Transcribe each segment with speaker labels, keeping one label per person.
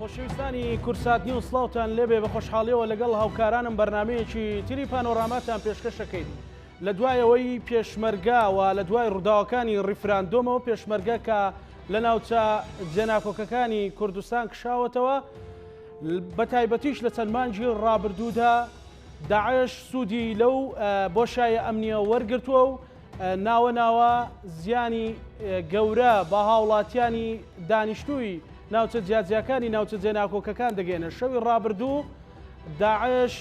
Speaker 1: خۆشەویستانی کورسات نیوز سڵاوتان لێبێ بە خۆشحاڵیەوە لەگەڵ هاوکارانم بەرنامەیەکی تری پانۆراماتان پێشکەشەکەین لە دوایەوەی پێشمەرگاوە لە دوای ڕووداوەکانی ڕیفراندۆمەوە پێشمەرگە کە لە ناوچە جێناکۆکەکانی کوردستان کشاوەتەوە بە تایبەتیش لە چەند مانگی ڕابردوودا داعش سوودی لەو بۆشایە ئەمنیە وەرگرتووە و ناوە زیانی گەورە بە هاوڵاتیانی دانیشتووی ناوچە جیاجیەکانی ناوچە جێناکۆکەکان دەگەێنە. شەوی ڕابردوو داعش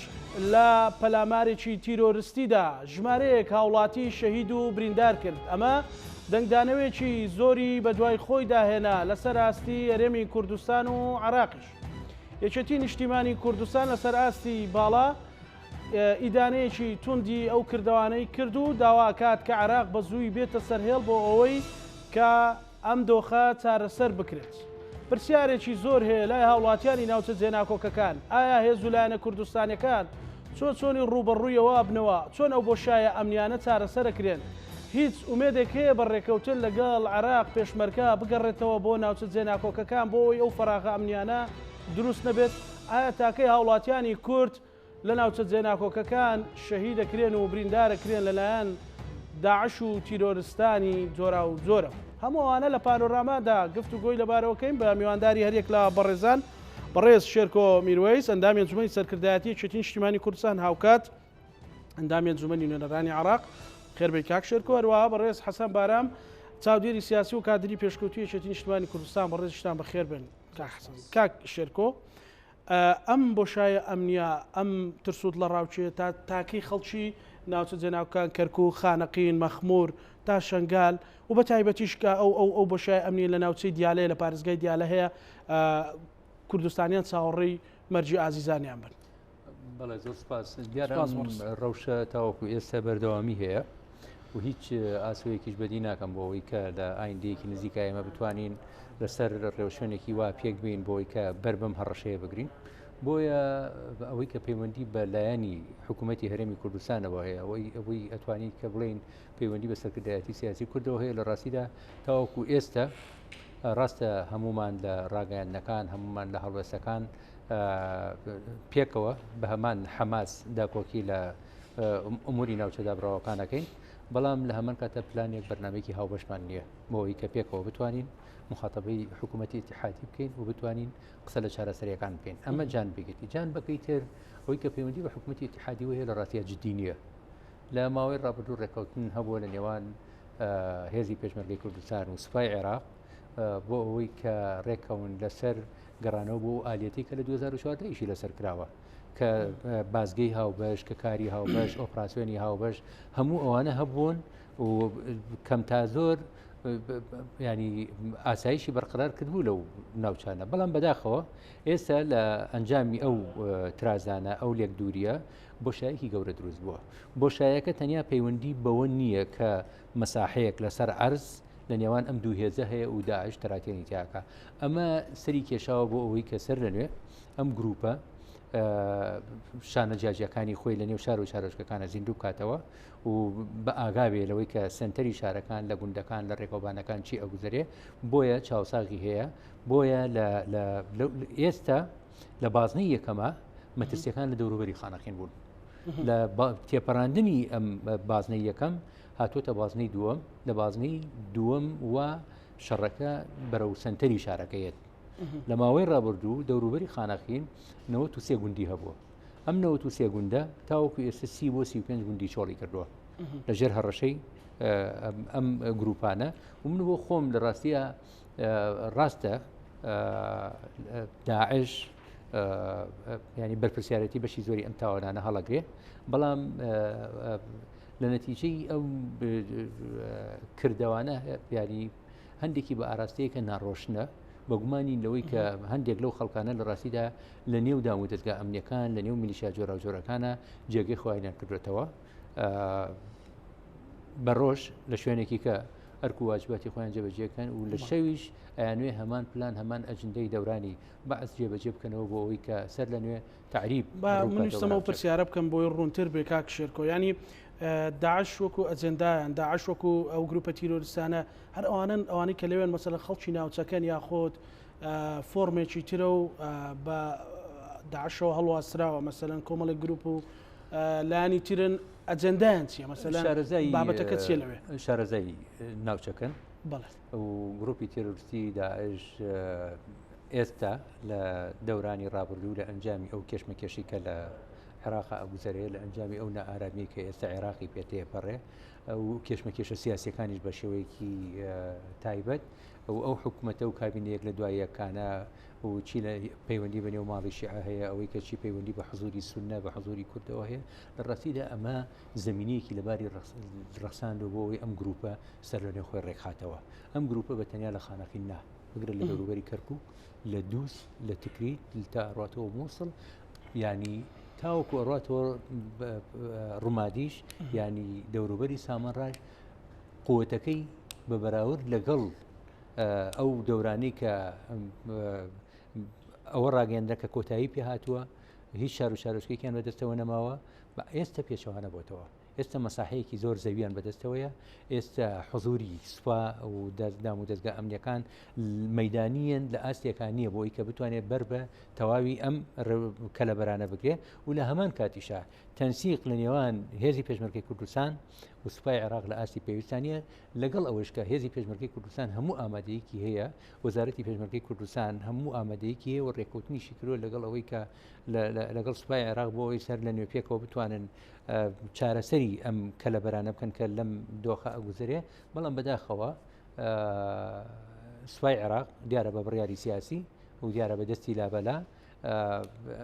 Speaker 1: لە پەلامارێکی تیرۆریستیدا ژمارەیەک هاوڵاتی شەهید و بریندار کرد. ئەمە دەنگدانەوێکی زۆری بە دوای خۆی داهێنا لەسەر ئاستی هەرێمی کوردستان و عێراقیش. یەکێتی نیشتیمانی کوردستان لەسەر ئاستی باڵا ئیدانەیەکی توندی ئەو کردوانەی کرد و داواکات کە عێراق بە زووی بێتە سەرهێڵ بۆ ئەوەی کە ئەم دۆخە چارەسەر بکرێت. پرسیارێکی زۆر هەیە لای هاوڵاتیانی ناوچە جێناکۆکەکان، ئایا هێز و لایەنە کوردستانەکان چۆنی ڕوبەڕوویەوە بنەوە، چۆن ئەو بۆشایە ئەمنیانە چارەسەرەکرێن؟ هیچ ئومێدێک هەیە بەڕێکەوتن لەگەڵ عێراق پێشمەرگە بگەڕێتەوە بۆ ناوچە جێناکۆکەکان بۆ ئەوی ئەو فەراغە ئەمنیانە دروست نەبێت؟ ئایا تاکەی هاوڵاتیانی کورد لە ناوچە جێناکۆکەکان شەهید دەکرێن و بریندارەکرێن لەلایەن داعش و تیرۆریستانی جۆرا و جۆرە؟ هەمووانە لە پانۆرامادا گفتوگۆی لەبارەوەکەین بە میوانداری هەرێک لە بەڕێزان بەڕێز شێرکۆ میروەیس ئەندامی ئەنجومەنی سەرکردایەتی یەکێتی نیشتیمانی کوردستان هاوکات ئەندامی ئەنجومەنی نوێنەرانی عێراق خێربەی کاک شێرکۆ، هەروەها بەڕێز حەسەن بارام چاودێری سیاسی و کادری پێشکەوتوی یەکێتی نیشتیمانی کوردستان. بەڕێزیشتان بەخێر بن کاک شێرکۆ. ئەم بۆشایە ئەمنیە ئەم ترسوود لە ڕاوچێ تا تاکەی خەڵکی ناوچە جێناوەکان کەرکووک، خانەقین، مەخمور تا شەنگال و بە تایبەتیش کە ئەو بۆشایە ئەمنیە لە ناوچەی دیالەیە لە پارێزگای دیالە هەیە کوردستانیان چاوەڕێی مەرجی ئازیزانیان بن.
Speaker 2: بەڵێ زۆر سپاس. دیارە ڕەوشە تاوەکو ئێستا بەردەوامی هەیە و هیچ ئاسوەیەکیش بەدی ناکەم بۆ ئەوەی کە لە ئایندەیەکی نزیکە ئێمە بتوانین لەسەر ڕێوشێنێکی وا پێک بین بۆی کە بەربەم هەڕەشەیە بگرین. بۆیە ئەوەی کە پەیوەندی بە لایەنی حکوومەتی هەرێمی کوردستانەوە هەیە ئەوەی ئەتوانیت کە بڵین پەیوەندی بە سەرکردایەتی سیاسی کوردەوە هەیە لە ڕاستیدا تاوەکو ئێستا ڕاستە هەمومان لە ڕاگەیاندنەکان هەمومان لە هەڵوێستەکان پێکەوە بە هەمان حەماس داکۆکی لە ئەموری ناوچەدا بڕاوەکانەکەین، بەڵام لە هەمان کاتە پلانێک بەرنامەیەکی هاوبەشمان نییە بۆەوەی کە پێکەوە بتوانین مخاطبەی حکوومەتی اتحادی بکەین و بتوانین قسە لە چارەسەریەکان بکەین. ئەمە جان بگیرتی جان بەکەی تر ئەوەی کە پەیوەندی بە حکوومەتی اتحادی وهەیە لە ڕاستیە جددی نییە. لە ماوەی ڕابردوو ڕێکەوتن هەبووە لە نێوان هێزی پێشمەرگەی کوردستان و سوپای عێراق بۆ ئەوەی کە ڕێکەون لەسەر گەڕانەوە بۆ ئالێتی کە لە 2014 ئیشی لەسەر کراوە کە بازگەی هاوبەش، کە کاری هاوبەش، ئۆپراسیۆنی هاوبەش، هەموو ئەوانە هەبوون و کەم تا زۆر ینی ئاسایشی بەرقرار کردبوو لەو ناوچانە. بەڵام بەداخەوە ئێستا لە ئەنجامی ئەو ترازانە ئەو لێک دووریە بۆشایەکی گەورە دروست بووە. بۆشایەکە تەنیا پەیوەندی بەوە نییە کە مەساحەیەک لەسەر عەرز لە نێوان ئەم دوو هێزە هەیە و داعش تەراتێنی تیاکە. ئەمە سەری کێشاوە بۆ ئەوەی کە سەر لەنوێ ئەم گروپە شانە جیاجیەکانی خۆی لە نێو شار و شارۆچکەکانە زیندوو بکاتەوە و بە ئاگابێ لەوەی کە سنتەری شارەکان لە گوندەکان لە ڕێکەوبانەکان چی ئەگوزارێ. بۆیە چاوساغی هەیە، بۆیە ئێستا لە بازنەی یەکەمە مەترسیەکان لە دەوروبەری خانەقین بوون. لە تێپەڕاندنی ئەم بازنەی یەکەم هاتوۆتە بازنەی دووەم، لە بازنەی دووەم و شەڕەکە بەرەو سنتەری شارەکەیەت. لە ماوەی ڕابردوو دەوروبەری خانەقین 93 گوندی هەبووە. ئەم 93 گوندە تاوەکو ئێستا 30 بۆ 35 گوندی چۆڵی کردووە لەژێر هەڕەشەی ئەم گروپانە. و من بۆ خۆم لە ڕاستیە ڕاستە داعش ینی بەرپرسیارەتی بەشی زۆری ئەم تاوانانە هەڵەگرێ، بەڵام لە نەتیجەی ئەو کردەوانە ینی هەندێکی بە ئاراستەیەکە ناڕۆشنە بە گومانی لەوەی کە هەندێک لەو خەڵکانە لە ڕاستیدا لە نێو دام و دەستگا ئەمنیەکان لە نێو میلیشیا جۆرا و جۆرەکانە جێگەی خۆیان کردوێتەوە بە ڕۆژ لە شوێنێکی کە ئەرک و واجباتی خۆیان جێبەجێکەن و لە شەویش ئەیانوێ هەمان پلان هەمان ئەجندەی دەورانی بەعس جێبەجێ بکەنەوە بۆ ئەوەی کە سەر لە نوێ تعریب.
Speaker 1: منیشتەمە و پرسیارە بکەم بۆی ڕوونتر بێ کاک شێرکۆ، ینی داعش وەکو ئەجندایان داعش وەکو ئەو گروپە تیرۆریستانە هەر ئەوانەی کە لەوێن مەسەلەن خەڵکی ناوچەکەن یاخۆت فۆرمێکی ترە و بە داعشەوە هەڵواسراوە مەسەلەن کۆمەڵی گروپ و لایانی ترن ئەجندایان چیە مەسەلەن بابەتەکە چیە لەوێ
Speaker 2: شارەزای ناوچەکەن
Speaker 1: بەڵێ
Speaker 2: و گروپی تیرۆریستی داعش ئێستا لە دەورانی ڕابردوو لە ئەنجامی ئەو کێشمەکێشی کە لە عێراقا ئەگوزارەیە لە ئەنجامی ئەو نائارامی کە ئێستا عێراقی پێتێپەڕێ و کێشمەکێشە سیاسیەکانیش بە شێوەیەکی تایبەت ئەو حکوومەتە و کابینەیەک لە دواییەکانە و چی لە پەیوەندی بە نێو ماڵی شیعە هەیە ئەوەی کە چی پەیوەندی بە حزوری سونە بە حزوری کوردەوە هەیە لە ڕاستیدا ئەمە زمینەیەکی لەباری ڕەخساندەوە بۆ ئەوەی ئەم گروپە سەر لە نێو خۆی ڕێکخاتەوە ئەم گروپە بە تەنیا لە خانەقین نا بگرە لە دەوروبەری کەرکووک لە دووس لە تکریت تا ئەڕاتەوە مووسڵ ینی تاوەکو ئەڕاتەوە ڕوومادیش ینی دەوروبەری سامەڕاش قووەتەکەی بە بەراورد لەگەڵ ئەو دەورانەی کە ئەوە ڕاگەیاندرا کە کۆتایی پێ هاتووە هیچ شار و شارۆچکەیەکیان بەدەستەوە نەماوە ئێستا پێچەوانە بۆتەوە ئێستا مەساحەیەکی زۆر زەویان بەدەستەوەیە ئێستا حزوری سوپا و دەستدام و دەستگا ئەمنیەکان مەیدانیەن لە ئاستیەکان نییە بۆی کە بتوانێت بەر بە تەواوی ئەم کەلەبەرانە بگرێ و لە هەمان کاتیشا تەنسیق لە نێوان هێزی پێشمەرگەی کوردستان و سوپای عێراق لە ئاستی پێویستانیە لەگەڵ ئەوەش کە هێزی پێشمەرگەی کوردستان هەموو ئامادەیەکی هەیە وەزارەتی پێشمەرگەی کوردستان هەموو ئامادەیەکی هەیە و ڕێکوتنیشی کردووە لەگەڵ ئەوەی کە لەگەڵ سوپای عێراق بۆ ئەوەی سەر لە نوێپێکەوە بتوانن چارەسەری ئەم کەلەبەرانە بکەن کە لەم دۆخە ئەگوزرێ بەڵام بەداخەوە سوپای عێراق دیارە بە بڕیاری سیاسی و دیارە بە دەستی لابەلا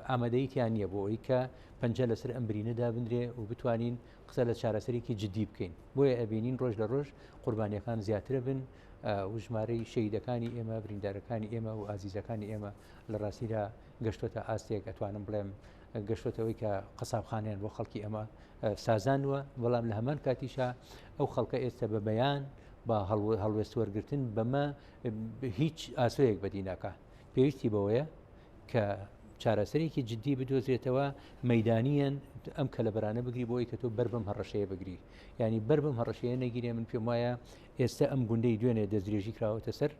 Speaker 2: ئامادەیەکیان نییە بۆ ئەوەی کە پەنجە لەسەر ئەم برینەدا بندرێ و بتوانین قسە لە چارەسەرێکی جدی بکەین بۆیە ئەبینین ڕۆژ لە ڕۆژ قوربانیەکان زیاترە بن و ژمارەی شەیدەکانی ئێمە بریندارەکانی ئێمە و ئازیزەکانی ئێمە لە ڕاستیدا گەشتۆتە ئاستێک ئەتوانم بڵێم گەشتۆتەوەی کە قەسابخانیان بۆ خەڵکی ئەمە سازانوە بەڵام لە هەمان کاتیشا ئەو خەڵکە ئێستا بە بەیان بە هەڵوێست وەرگرتن بەمە هیچ ئاسۆیەک بەدی ناکات پێویستی بەوەیە کە چارەسەرێکی جدی بدۆزرێتەوە مەیدانیان ئەم کەلەبەرانە بگری بۆی کە تۆ بەر بەم هەڕەشەیە بگری ینی بەر بەم هەڕەشەیە نەگیرێ من پێم وایە ئێستا ئەم گوندەی دوێنێ دەستدرێژی کراوەتە سەر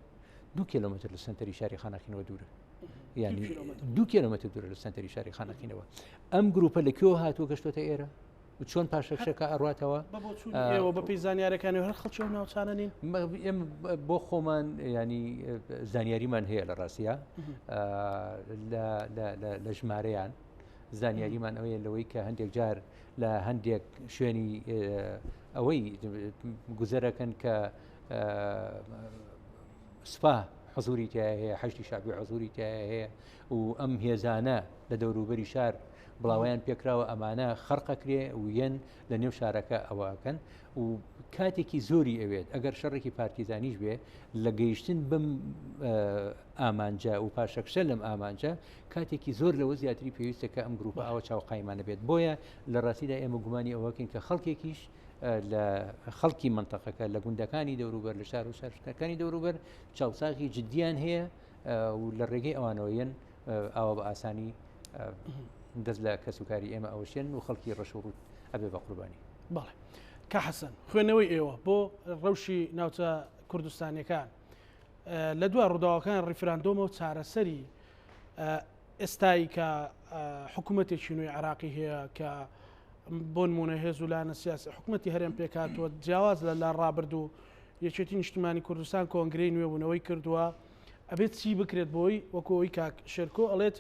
Speaker 2: 2 کیلۆمەتر لە سنتەری شاری خانەخینەوە دوورە ینی 2 کیلۆمەتر دوورە لە سنتەری شاری خانەخینەوە ئەم گروپە لەکوێوە هاتووە گەشتۆتە ئێرە و چۆن پاشەکشەکە ئەڕاتەوە
Speaker 1: بەپی زانیارەکانی هەر خەڵکی ناوچانە نین
Speaker 2: بۆ خۆمان ینی زانیاریمان هەیە لە ڕاستیە لە ژمارەیان زانیاریمان ئەوەیە لەوەی کە هەندێک جار لە هەندێک شوێنی ئەوەی گوزەرەکەن کە سوپا حزوری تایە هەیە حەشتی شعبی حزوری تایە هەیە و ئەم هێزانە لە دەوروبەری شار بڵاویان پێکراوە ئەمانە خەرقەکرێ و یەن لە نێو شارەکە ئەوەکەن و کاتێکی زۆری ئەوێت ئەگەر شەڕێکی پارتیزانیش بێ لە گەیشتن بم ئامانجا و پاشەکشە لەم ئامانجا کاتێکی زۆر لەوە زیاتری پێویستە کە ئەم گروپە ئەوە چاوقایمانە بێت بۆیە لە ڕاستیدا ئێمە گومانی ئەوەکەین کە خەڵکێکیش لە خەڵکی منتەقەکە لە گوندەکانی دەوروبەر لە شار و شارەکانی دەوروبەر چاوساغی جدیان هەیە و لە ڕێگەی ئەوانەوەیەن ئەوە بە ئاسانی دەست لە کەسوکاری ئێمە ئەوەشێن و خەڵکی ڕەشوڕوت ئەبێ بە قوربانی
Speaker 1: بەڵێ کە حەسەن خوێنەوەی ئێوە بۆ ڕەوشی ناوچە کوردستانیەکان لە دوای ڕووداوەکان ڕیفراندۆمە و چارەسەری ئێستایی کە حکوومەتێکی نوێی عراقی هەیە کە بۆ نمونە هێز و لایەنە سیاسی حکوومەتی هەرێم پێکاتوە جیاواز لە ڕابردوو یەکێتی نیشتیمانی کوردستان کۆنگرەی نوێبوونەوەی کردووە ئەبێت چی بکرێت بۆی وەکۆی کاک شێرکۆ ئەڵێت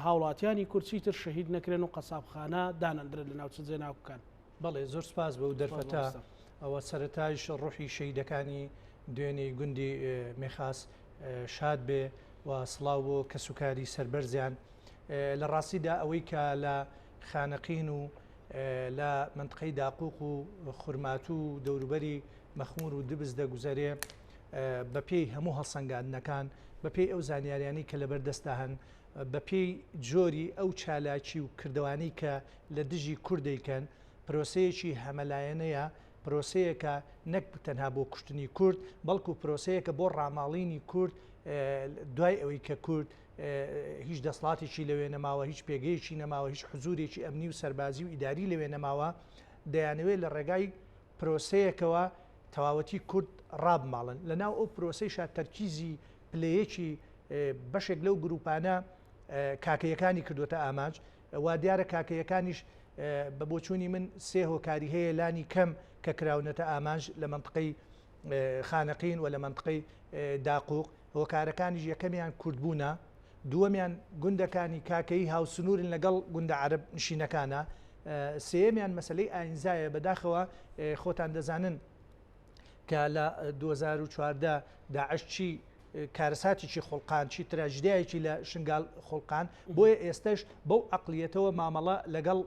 Speaker 1: هاوڵاتیانی کورچی تر شەهید نەکرێن و قەسابخانە دانەندرێت لە ناوچە جێناوکان.
Speaker 3: بەڵێ زۆر سپاس بە و دەرفەتا ئەوە سەرەتایش ڕوحی شەیدەکانی دوێنێ گوندی مێخاس شاد بێ و سڵاو بۆ کەسوکاری سەربەرزیان لە ڕاستیدا ئەوەی کە لە خانەقین و لە منطقەی داقوق و خورمات و دەوروبەری مەخمور و دبز دەگوزارێ بەپێی هەموو هەڵسەنگاندنەکان بەپێی ئەو زانیاریانی کە لەبەر دەستا هەن بەپێی جۆری ئەو چالاکی و کردوانی کە لە دژی کوردەیکەن پرۆسەیەکی هەمەلایەنەیە پرۆسەیەکە نەک تەنها بۆ کوشتنی کورد بەڵکو پرۆسەیەکە بۆ ڕاماڵینی کورد دوای ئەوەی کە کورد هیچ دەسڵاتێکی لەوێ نەماوە هیچ پێگەیەکی نەماوە هیچ حزورێکی ئەمنی و سەربازی و ئیداری لەوێ نەماوە دەیانەوێت لە ڕێگای پرۆسەیەکەوە تەواوەتی کورد ڕابماڵن لەناو ئەو پرۆسەیشا تەرکیزی پلەیەکی بەشێک لەو گروپانە کاکەیەکانی کردوتە ئاماج وا دیارە کاکەیەکانیش بە بۆچوونی من سێ هۆکاری هەیە لانی کەم کە کراونەتە ئاماژ لە منطقەی خانەقین و لە منطقەی داقوق هۆکارەکانیش یەکەمیان کوردبوونە دووەمیان گوندەکانی کاکەی هاوسنوورن لەگەڵ گوندە عەرب نشینەکانە سێمیان مەسلەی ئاینزایە بەداخەوە خۆتان دەزانن کە لە 2014 داعش چی کارەساتێکی خۆڵقان چی تراژدایەکی لە شنگال خۆڵقان بۆیە ئێستش بەو عەقلیەتەوە مامەڵە لەگەڵ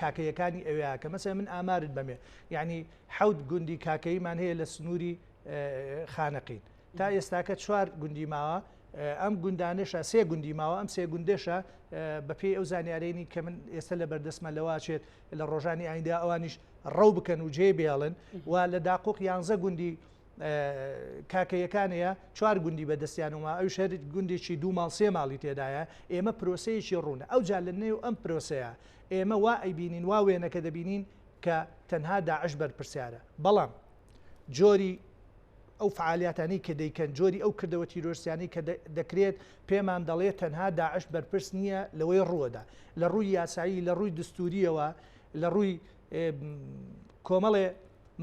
Speaker 3: کاکەیەکانی ئەوەیە کە مەسەڵەن من ئامارت بەمێ یعنی حەوت گوندی کاکەیمان هەیە لە سنووری خانەقین تا ئێستاکە 4 گوندی ماوە ئەم گوندانێشە سێ گوندی ماوە ئەم سێ گوندێشە بەپێی ئەو زانیارێنی کە من ئێستا لە بەردەسمە لەواچێت لە ڕۆژانی ئایندا ئەوانیش ڕەو بکەن و جێ بێڵن و لە داقوق 11 گوندی کاکەیەکانەیە 4 گوندی بەدەستیان وما ئەو شەر گوندێکی 2 ماڵ 3 ماڵی تێدایە ئێمە پرۆسەیەکی ڕوونە ئەو جا لە نێو ئەم پرۆسەیە ئێمە وا ئەیبینین وا وێنەکە دەبینین کە تەنها داعش بەرپرسیارە بەڵام جۆری ئەو فعالیاتانی کە دەیکەن جۆری ئەو کردەوە تیرۆرسیانی کە دەکرێت پێمان دەڵێت تەنها داعش بەرپرس نییە لەوەی ڕووەدا لە ڕووی یاسایی لە ڕووی دستوریەوە لە ڕووی کۆمەڵێ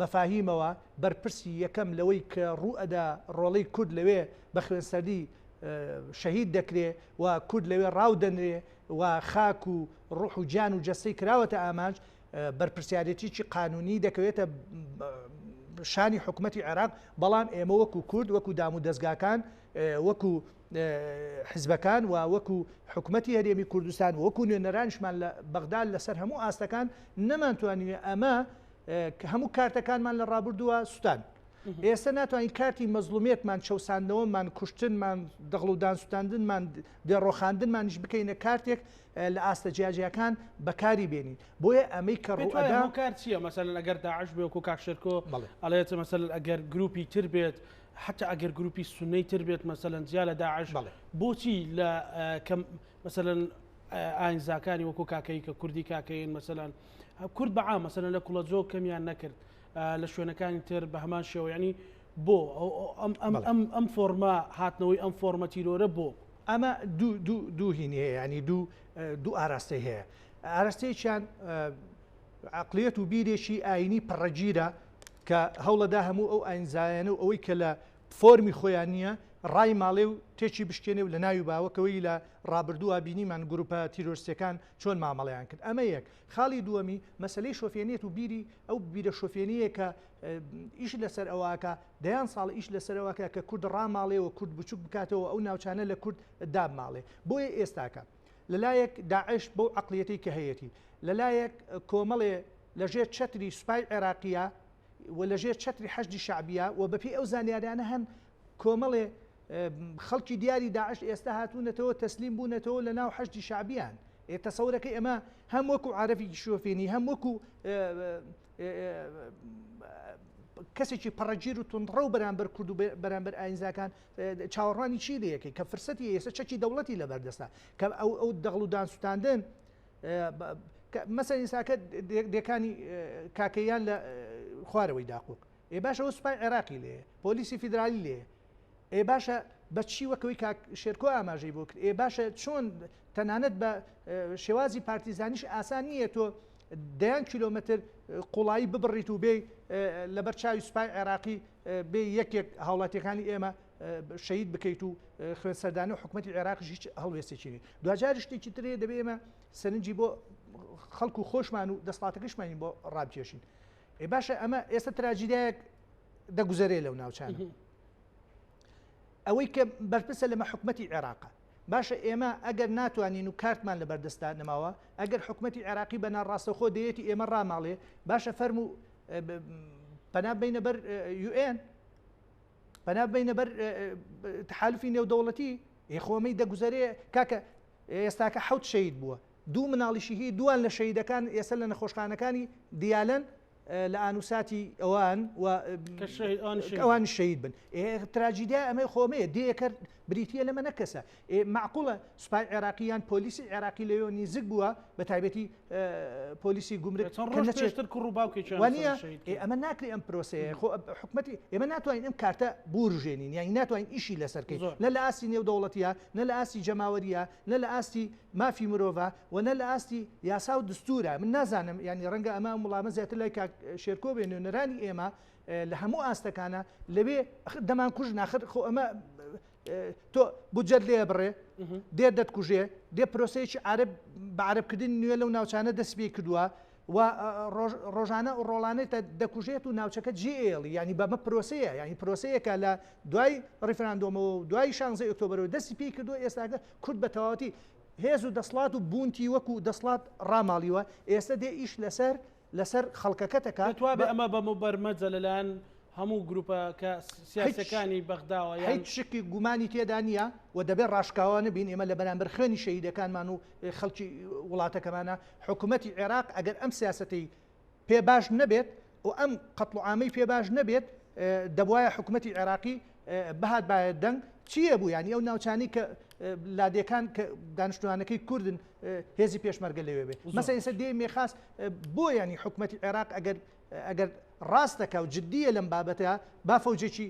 Speaker 3: مەفاهیمەوە بەرپرسی یەکەم لەوەی کە ڕوئەدا ڕۆڵەی کورد لەوێ بە خوێنسەردی شەهید دەکرێ و کورد لەوێ ڕاودەنرێ و خاک و ڕوح و جان و جەستەی کراوەتە ئاماج بەرپرسیارەتیی قانونی دەکەوێتە شانی حکوومەتی عێراق بەڵام ئێمە وەکو کورد وەکو دام و دەستگاکان وەکو حزبەکان و وەکو حکوومەتی هەرێمی کوردستان وەکو نوێنەرانشمان لە بەغداد لەسەر هەموو ئاستەکان نەمانتوانوێت ئەمە هەموو کارتەکانمان لە ڕابردووە سوستان ئێستا ناتوانین کارتی مەزلومێتمان چەساندنەوەمان کوشتنمان دەغڵودان سوستاندنمان دێڕۆخاندنمانیش بکەینە کارتێک لە ئاستە جیاجیەکان بەکاری بێنین بۆیە ئەمەی کە ڕوئەدا
Speaker 1: کار چییە مەسەلەن ئەگەر داعش بێ وەکو کاکشێرکۆ ئەڵێت مەسەلەن ئەگەر گروپی تر بێت حتى ئەگەر گروپی سونەی تر بێت مەسەلەن جیا لە داعش بۆچی لە مەسەلەن ئاینزاکانی وەکو کاکەی کە کوردی کاکەین مەسەلەن کورد بەعام مەسەلەن لە کوڵەجۆ کەمیان نەکرد لە شوێنەکانی تر بە هەمان شێوە ینی بۆ ئەم فۆرما هاتنەوەی ئەم فۆرمە تیرۆرە بۆ
Speaker 3: ئەمە دوو هینی هەیە ینی دوو ئاراستەی هەیە ئاراستەیەکیان عەقلیەت و بیرێکی ئاینی پڕەگیرە کە هەوڵەدا هەموو ئەو ئاینزایانە و ئەوەی کە لە فۆرمی خۆیان نییە ڕای ماڵێ و تێکی بشکێنێ و لە ناوی باوەکەوەی لە ڕابردووە بینیمان گروپە تیرۆرسیەکان چۆن مامەڵەیان کرد ئەمە یەک خاڵی دووەمی مەسلەی شۆفێنێت و بیری ئەو بیرە شۆفێنیە کە ئیش لەسەر ئەوواکە دەیان ساڵ ئیش لەسەر ئەوواکە کە کورد ڕاماڵێەوە کورد بچوک بکاتەوە ئەو ناوچانە لە کورد داب ماڵێ بۆیە ئێستاکە لەلایەک داعش بەو عەقلیەتی کە هەیەی لەلایەک کۆمەڵێ لەژێر چەتری سوپای عێراقیە و لەژێر چەتری حەشدی شعبیە و بەپێی ئەو زانیاریانە هەن کۆمەڵێ خەڵکی دیاری داعش ئێستا هاتوونەتەوە تەسلیم بوونەتەوە لە ناو حەشدی شعبیان تەسەورەکەی ئەمە هەم وەکو عارەفی شۆفێنی هەم وەکو کەسێکی پەڕەگیر و تونڕە و بەرامبەر کورد و بەرامبەر ئاینزاکان چاوەڕوانی چی لەیەکەی کە فرسەتی ئێستا چەکی دەوڵەتی لەبەردەستا کە ئەو دەغڵ و دانسوتاندن مەسەڵەن ئێستاکە دێکانی کاکەیان لە خوارەوەی داقوق باشە ئەو سوپای عێراقی لێ پۆلیسی فیدرالی لێ باشە بەچی وەکەوەی شێرکۆ ئاماژەی بۆ کرد باشە چۆن تەنانەت بە شێوازی پارتیزانیش ئاسان نییە تۆ 10 کیلۆمتر قوڵایی ببڕیت و بێ لەبەر چاوی سوپای عێراقی بێ یەکێک هاوڵاتیەکانی ئێمە شەهید بکەیت و خوێنسەردانی و حکوومەتی عێراقیش هیچ هەڵوێستێکی دوجار شتێکی ترێ دەبێ ئێمە سەرنجی بۆ خەڵکو خۆشمان و دەسڵاتەکەشمانی بۆ ڕابکێشین باشە ئەمە ئێستا تراژیدایەک دەگوزارێ لەو ناوچانە ئەوەی کە بەرپرسە لەمە حکوومەتی عێراقە باشە ئێمە ئەگەر ناتوانین و کارتمان لە بەردەستا نەماوە ئەگەر حکوومەتی عێراقی بە ناڕاستەخۆ دەیەتی ئێمە ڕاماڵێ باشە فەرمو پەنا بینە بەر UN پەنا بینە بەر تحالفی نێودەوڵەتی خۆمەی دەگوزارێ کاکە ئێستاکە 7 شەهید بووە 2 مناڵیشی هی دوان لە شەهیدەکان ئێستا لە نەخۆشخانەکانی دیالەن لە ئانوساتی ئەوان ئەوان شەید بن تراژیدیا ئەمە خۆمەیە دەیەکرد بریتە لەمە نەکەسە معقوڵە سوپای عێراقییان پۆلیسی عێراقی لەوێ نزیک بووە بە تایبەتی پۆلیسی گومرک وانە ئەمە ناکرێت ئەم پرۆسەیە حکومەتی ئێمە ناتوانین ئەم کارتە بورژێنین یانی ناتوانین ئیشی لەسەرکەی نە لە ئاستی نێودەوڵەتیە نە لە ئاستی جەماوەریە نە لە ئاستی مافی مرۆڤ و نە لە ئاستی یاسا و دستورە من نازانم ینی ڕەنگە ئەمە وڵامە زیاتر لای شێرکۆ بێ نوێنەرانی ئێمە لە هەموو ئاستەکانە لەوێ دەمان کوژ ناخر خۆ ئەمە تۆ بجەت لێ بڕێ دێ دەتکوژێ دێ پرۆسەیەکی عرب بە عربکردن نوێ لەو ناوچانە دەست پێ کردووە و ڕۆژانە و ڕۆڵانێت دەکوژێت و ناوچەکە جێڵی ینی بەمە پرۆسەیە ینی پرۆسەیەکە لە دوای ڕیفراندۆمەوە و دوای 16 ئۆکتۆبرەوە دەستی پێی کردووە ئێستاکە کورد بە تەواوەتی هێز و دەسڵات و بوونتی وەکو دەسڵات ڕاماڵیوە ئێستا دێ ئیش لەسەر خەڵکەکەتەکە
Speaker 1: توابێ ئەمە بەمە بەرمەجە لەلایەن هەموو گروپە کە سیاسەکانی بەغداوە
Speaker 3: هیچ شکی گومانی تێدا نییە و دەبێت ڕاشکاوانە بین ئێمە لە بەرامبەر خوێنی شەهیدەکانمان و خەڵکی وڵاتەکەمانە حکوومەتی عێراق ئەگەر ئەم سیاسەتی پێ باش نەبێت و ئەم قەتڵ و عامەی پێ باش نەبێت دەبوایە حکوومەتی عێراقی بەهات باید دەنگ چییە بوو ینی ئەو ناوچانی کە لادێکان کە دانیشتوانەکەی کوردن هێزی پێشمەرگە لەوێ بێ مەسە ئێستا دێ مێخاس بۆ ینی حکوومەتی عێراق ئەگەر ڕاستەکە و جددیە لەم بابەتە با فەوجێکی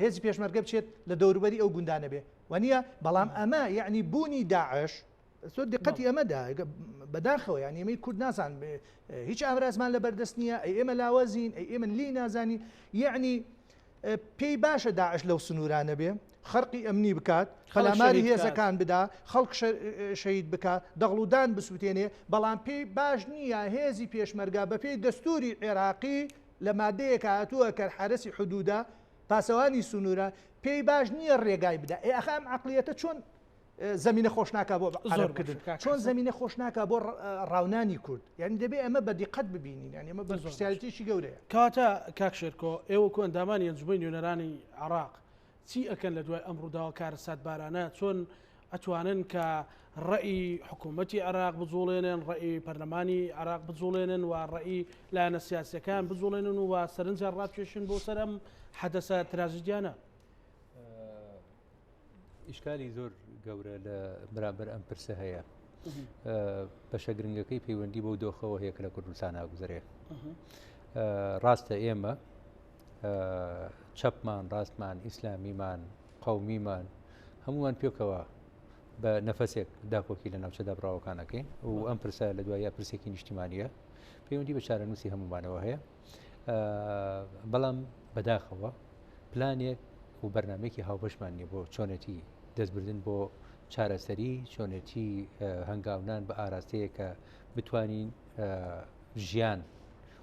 Speaker 3: هێزی پێشمەرگە بچێت لە دەوروبەری ئەو گوندانە بێ وانە بەڵام ئەمە یعنی بوونی داعش سۆ دقەتی ئەمەدا بەداخەوە یانی ئێمەی کورد نازان هیچ ئامرازمان لە بەردەست نییە ئەی ئێمە لاوەزین ئەی ئێمە لی نازانی یعنی پێی باشە داعش لەو سنوورانە بێ خەرقی ئەمنی بکات خەلاماری هێزەکان بدا خەڵک شەید بکات دەغڵودان بسووتێنێ بەڵام پێی باش نییە هێزی پێشمەرگا بە پێی دەستوری عێراقی لە مادەیەک هاتووە کە حرەسی حدودا پاسەوانی سنوورە پێی باش نییە ڕێگای بدا ئەخام عقلیەتە چۆن زمینە خۆشناکە بۆ عەرەبکردن چۆن زمینە خۆشناکە بۆ ڕاونانی کورد یعنی دەبێ ئەمە بە دیقەت ببینین یعنی ئەمە بەرپرسیارەتێکی گەورەیە
Speaker 1: کاتە کاکشێرکۆ ئێوە کۆ ئەندامانی ئەنجومەی نوێنەرانی عێراق چی ئەکەن لە دوای ئەم ڕووداوە کارە ساتبارانە چۆن ئەتوانن کە ڕێی حکوومەتی عێراق بجوڵێنن ڕێی پەرلەمانی عێراق بجوڵێنن و ڕێی لایەنە سیاسیەکان بجوڵێنن و سەرنجیان ڕابکێشن بۆ سەرم حەدەسە تراژیدیانە
Speaker 2: ئیشکالی زۆر گەورە لە بەرامبەر ئەم پرسە هەیە بەشە گرنگەکەی پەیوەندی بەو دۆخەوە هەیە کە لە کوردستان ناگوزارێ ڕاستە ئێمە چەپمان ڕاستمان ئیسلامیمان قەومیمان هەمووان پێکەوە بە نەفەسێک داکۆکی لە ناوچەدا بڕاوەکانەکەین و ئەم پرسە لە دوایە پرسێکی نیشتیمانیە پەیوەندی بە چارەنووسی هەمومانەوە هەیە بەڵام بەداخەوە پلانێک و بەرنمێکی هاوبەشمان نیە بۆ چۆنەتی دەستبردن بۆ چارەسەری چۆنێتی هەنگاونان بە ئاراستەیە کە بتوانین ژیان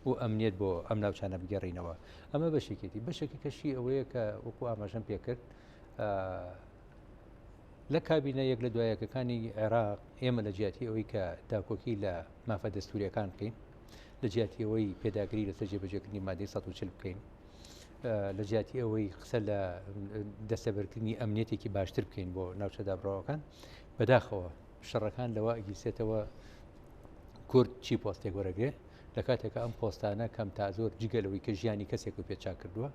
Speaker 2: و ئەمنیێت بۆ ئەم ناوچانە بگەڕینەوە ئەمە بەشێکێتی بەشێکی کەشی ئەوەیە کە وەکو ئاماژەم پێکرد لە کابینە یەک لە دوایەکەکانی عێراق ئێمە لە جیاتی ئەوەی کە داکۆکی لە مافە دەستوریەکان بکەین لە جیاتی ئەوەی پێداگری لەسەر جێبەجێکردنی مادەی 140 بکەین لە جیاتی ئەوەی قسە لە دەستەبەرکردنی ئەمنیەتێکی باشتر بکەین بۆ ناوچەدا بڕاوەکان بەداخەوە شەڕەکان لەوە ئەگیسێتەوە کورد چی پۆستێک وەرەگرێ لە کاتێکە ئەم پۆستانە کەم تا زۆر جگەلەوەی کە ژیانی کەسێک و پێچا کردووە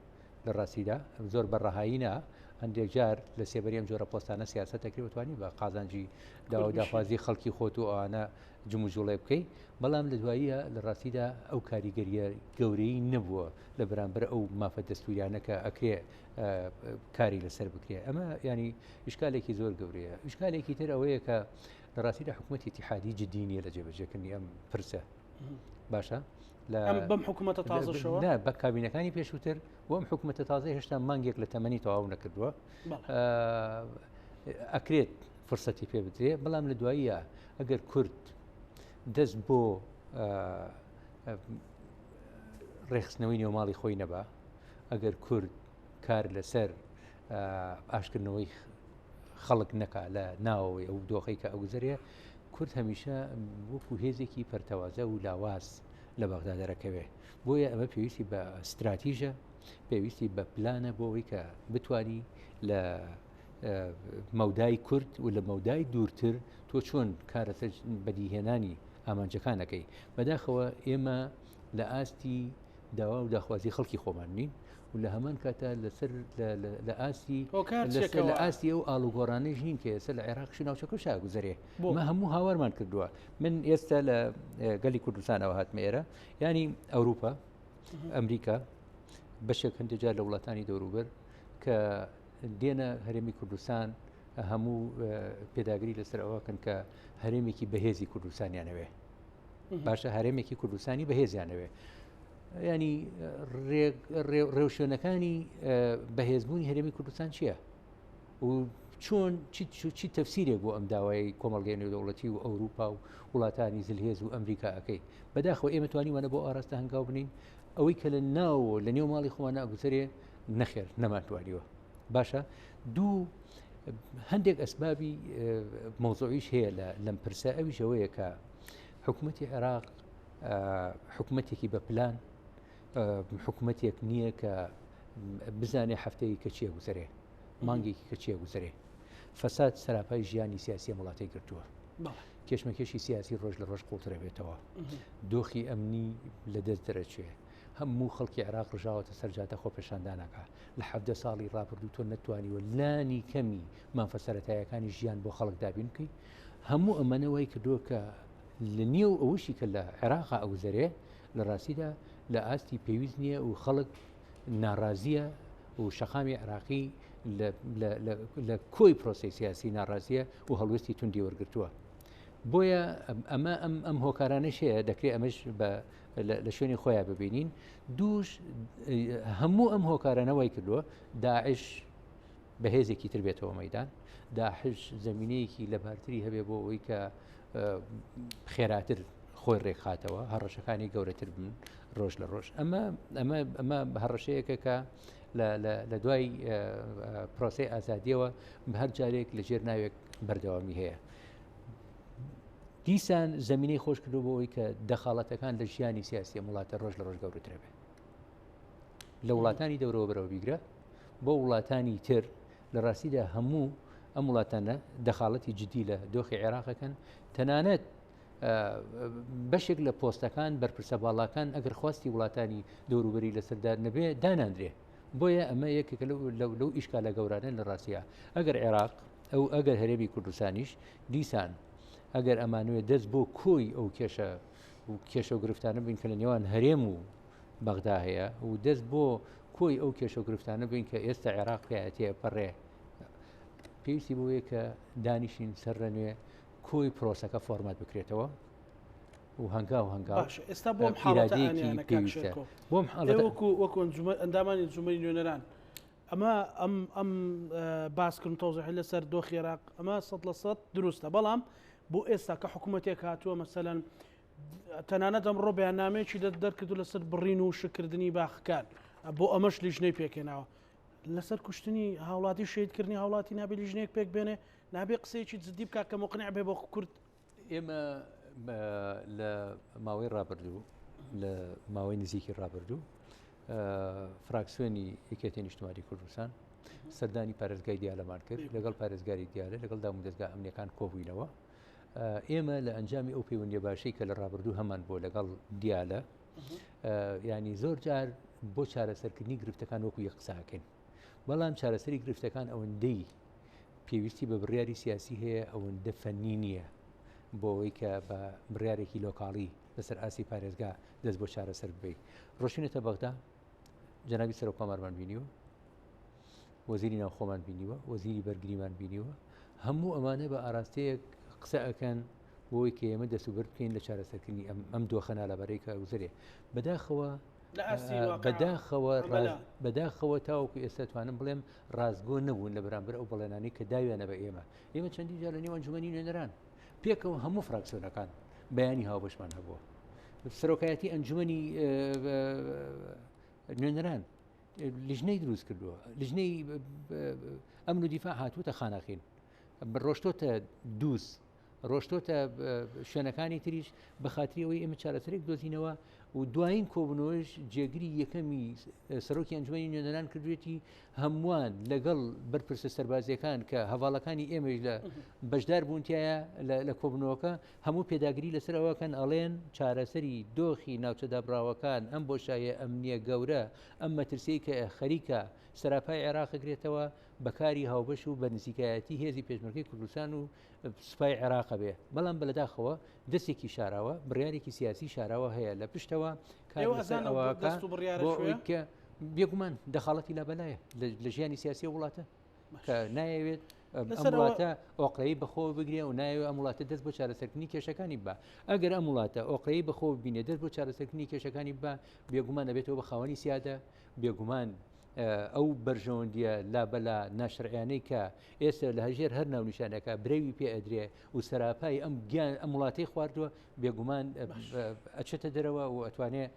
Speaker 2: لە ڕاستیدا زۆر بەڕەهاییە هەندێک جار لە سێبەری ئەم جۆرە پۆستانە سیاسەتەکری وتوانی بە قازانجی داواداخوازی خەڵکی خۆت و ئەوانە جم و جوڵێ بکەیت بەڵام لە دواییە لە ڕاستیدا ئەو کاریگەریە گەورەی نەبووە لە بەرامبەر ئەو مافە دەستوریانە کە ئەکرێ کاری لەسەر بکرێ ئەمە ینی ئیشکالێکی زۆر گەورەیە ئیشکالێکی تر ئەوەیە کە لە ڕاستیدا حکوومەتی اتحادی جددی نیە لە جێبەجێکردنی ئەم پرسە باشە
Speaker 1: بەم حکوومەتە تازەشەوە
Speaker 2: بە کابینەکانی پێشووتر و ئەم حکوومەتە تازای هێشتا مانگێک لە تەمەنی تەواو نەکردووە ئەکرێت فرسەتی پێ بدرێ بەڵام لە دواییە ئەگەر کورد دەست بۆ ڕێخستنەوەی نێوماڵی خۆی نەبا ئەگەر کورد کار لەسەر ئاشکردنەوەی خەڵک نەکا لە ناوەوەی ئەو دۆخەی کە ئەوگوزەرێ کورد هەمیشە وەکو هێزێکی پەرتەوازە و لاواز لە بەغدا دەرەکەوێ بۆیە ئەمە پێویستی بە استراتیژە پێویستی بە پلانە بۆەوەی کە بتانی لە مەودای کورد و لە مەودای دوورتر تۆ چۆن کارەتە بەدیهێنانی ئامانجەکانەکەی بەداخەوە ئێمە لە ئاستی داوا و داخوازی خەڵکی خۆمان نین و لە هەمان کاتە لەسەر لە ئاستی لە ئاستی ئەو ئاڵوگۆڕانەی ژین کە ئێستا لە عێراقش ناوچەکە شاگوزەرێ مە هەموو هاوارمان کردووە من ئێستا لە گەلی کوردستانەوە هاتمە ئێرە ینی ئەوروپا ئەمریکا بەشێک هەندێکجار لە وڵاتانی دەوروبەر کە دێنە هەرێمی کوردستان هەموو پێداگری لەسەر ئەوەکەن کە هەرێمێکی بەهێزی کوردستانیانەوێ باشە هەرێمێکی کوردستانی بەهێزیانەوە ینی ڕێوشوێنەکانی بەهێزبوونی هەرێمی کوردستان چییە و چۆن چی تەفسیرێک بۆ ئەم داوای کۆمەڵگەی نێودەوڵەتی و ئەوروپا و وڵاتانی زلهێز و ئەمریکا ئەەکەی بەداخەوە ئێمە توانیوانە بۆ ئاراستە هەنگاو بنین ئەوەی کە لە ناوە لە نێو ماڵی خۆوان ئەگوزەرێ نەخێر نەماتوانیوە باشە دوو هەندێک ئەسبابی مۆزۆعیش هەیە لەم پرسە ئەویش ئەوەیە کە حکوومەتی عێراق حکوومەتێکی بە پلان حکوومەتێک نییە کە بزانێ هەفتەیە کە چیە گوزەرێ مانگێکی کە چیە گوزەرێ فەساد سەراپای ژیانی سیاسی وڵاتی گرتووە کێشمەکێشی سیاسی ڕۆژ لە ڕۆژ قوڵترە بێتەوە دۆخی ئەمنی لە دەست دەرەچێ هەموو خەڵکی عێراق ڕژاوەتە سەرجاتە خۆپێشاندانەکە لە 17 ساڵی ڕابردوو تۆ نەتوانیوە لانی کەمی مانفە سەرەتایەکانی ژیان بۆ خەڵک دابین بکەی هەموو ئەمەنەوەی کردووە کە لە نێو ئەوشی کە لە عێراقا ئەوزەرێ لە ڕاستیدا لە ئاستی پێویست نییە و خەڵک ناڕازیە و شەقامی عێراقی لە کۆی پرۆسی سیاسی ناڕازیە و هەڵوێستی توندی وەرگرتووە بۆیە ئەمە ئەم هۆکارانەش هەیە دەکرێت ئەمەش لە شوێنی خۆیان ببینین دووش هەموو ئەم هۆکارانەوەی کردووە داعش بەهێزێکی تر بێتەوە مەیدان داعش زمینەیەکی لەبارتری هەبێ بۆ ئەوەی کە خێراتر خۆی ڕێکخاتەوە هەڕەشەکانی گەورەتر بن ڕۆژ لە ڕۆژ ئەمە هەڕەشەیەکە کە لە دوای پرۆسی ئازادیەوە بە هەر جارێک لە ژێر ناوێک بەردەوامی هەیە دیسان زمینەی خۆش کردو بۆ ئەوەی کە دەخاڵەتەکان لە ژیانی سیاسی وڵاتە ڕۆژ لە ڕۆژ گەورەترە بێت لە وڵاتانی دەورەوە بەرەوە بیگرە بۆ وڵاتانی تر لە ڕاستیدا هەموو ئەم وڵاتانە دەخاڵەتی جدی لە دۆخی عێراقەکەن تەنانەت بەشێک لە پۆستەکان بەرپرسە باڵاکان ئەگەر خواستی وڵاتانی دەوروبەری لەسەردار نەبێ داناندرێ بۆیە ئەمە یەکێکە لەو ئیشکالە گەورانە لە ڕاستیە ئەگەر عێراق ئەو ئەگەر هەرێمی کوردستانیش دیسان ئەگەر ئەمانوێت دەست بۆ کۆی ئەو کێشە و گرفتانە بین کە لە نێوان هەرێم و بەغدا هەیە و دەست بۆ کۆی ئەو کێشە و گرفتانە بین کە ئێستا عێراق پێایەتێ پەڕێ پێویستی بۆیە کە دانیشین سەر ڕێنوێ کۆی پرۆسەکە فۆرمات بکرێتەوە و هەنگاو
Speaker 1: ئێستا بۆم حاڵەتەکە بۆم وەکو ئەندامانی جومەری نوێنەران ئەمە ئەم باسکردن تۆزیحی لەسەر دۆخی عێراق ئەمە 100% دروستە بەڵام بۆ ئێستا کە حکوومەتێک هاتووە مەسەلەن تەنانەت ئەم ڕۆ بەیاننامەیەکی دەرکردو لەسەر بڕین و شکردنی باخەکان بۆ ئەمەش لیژنەی پێکێناوە لەسەر کوشتنی هاوڵاتی شێدکردنی هاوڵاتی نابێ لیژنەیەک پێک بێنێ نابێ قسەیەکی جدی بکات کە مقنع بێ بۆ کورد
Speaker 2: ئێمە لە ماوەی ڕابردوو لە ماوەی نزیکی ڕابردوو فراکسیۆنی یەکێتی نیشتیمانی کوردستان سەردانی پارێزگای دیالەمان کرد لەگەڵ پارێزگاری دیالە لەگەڵ دامودەستگا ئەمنیەکان کۆبووینەوە ئێمە لە ئەنجامی ئەو پەیوەندیە باشەی کە لە ڕابردوو هەمان بۆ لەگەڵ دیالە ینی زۆر جار بۆ چارەسەرکردنی گرفتەکان وەکو یەک قساکەین بەڵام چارەسەری گرفتەکان ئەوەندەی پێویستی بە بڕیاری سیاسی هەیە ئەوەندە فەنی نییە بۆ ئەوەی کە بە بڕیارێکی لۆکاڵی لەسەر ئاسی پارێزگا دەست بۆ چارەسەر ببێت ڕۆشتێتە بەغدا جەنابی سەرۆکۆمارمان بینیوە وەزیری ناوخۆمان بینیوە وەزیری بەرگریمان بینیوە هەموو ئەمانە بە ئاراستەیەک قسە ئەەکەن بۆی کە ئێمە دەسوبەر بکەین لە چارەسەرکردنی ئەم دۆخەنا لەبارەی کە ئەوزەرێ بەداخەوە تاوەکو ئێستا توانم بڵێم ڕازگۆ نەبوون لە بەرامبەر ئەو بەڵێنانی کە داویانە بە ئێمە چەندی جار لە نێوان ئەنجومەنی نوێنەران پێکەوە هەموو فراکسیۆنەکان بەیانی هاوبەشمان هەبووە سەرۆکایەتی ئەنجومەنی نوێنەران لیژنەی دروست کردووە لیژنەی ئەمن و دیفاع هاتووتە خانەخین ڕۆشتۆتە دووس ڕۆشتۆتە شوێنەکانی تریش بە خااتریەوەی ئێمە چارەسەرێک دۆزینەوە و دوایین کۆبنەوەش جێگری یەکەمی سەرۆکی ئەنجومەنی نوێنەران کردوێتی هەمووان لەگەڵ بەرپرسە سەربازیەکان کە هەواڵەکانی ئێمەش لە بەشدار بوونتیایە لە کۆبنەوەکە هەموو پێداگری لەسەر ئەوەکەن ئەڵێن چارەسەری دۆخی ناوچەدابراوەکان ئەم بۆشایە ئەمنیە گەورە ئەم مەترسی کە خەریکە سەراپای عێراقەگرێتەوە بەکاری هاوبەش و بەنزیکایەتی هێزی پێشمەرگەی کوردستان و سوپای عێراق بێ بەڵام بەلەداخەوە دەستێکی شاراوە بڕیارێکی سیاسی شاراوە هەیە لە پشتەوە کە بێگومان دەخاڵەتی لابەلایە لە ژیانی سیاسی وڵاتە کە نایەوێت وڵاتە ئۆقرەی بەخۆ بگرێ و نایەوێت ئەم وڵاتە دەست بۆ چارەسەرکردنی کێشەکانی بە ئەگەر ئەم وڵاتە ئۆقرەی بەخۆ بینێ دەست بۆ چارەسەرکردنی کێشەکانی بە بێگومان دەبێتەوە بە خاوەنی سیادە بێگومان ئەو بەرژەوەندیە لابەلا ناشرعیانەی کە ئێستا لە هەژێر هەر ناونیشانەکە برەوی پێ ئەدرێ و سەراپای ئەم گیان ئەم وڵاتەی خواردووە بێگومان ئەچێتە دەرەوە و ئەتوانێت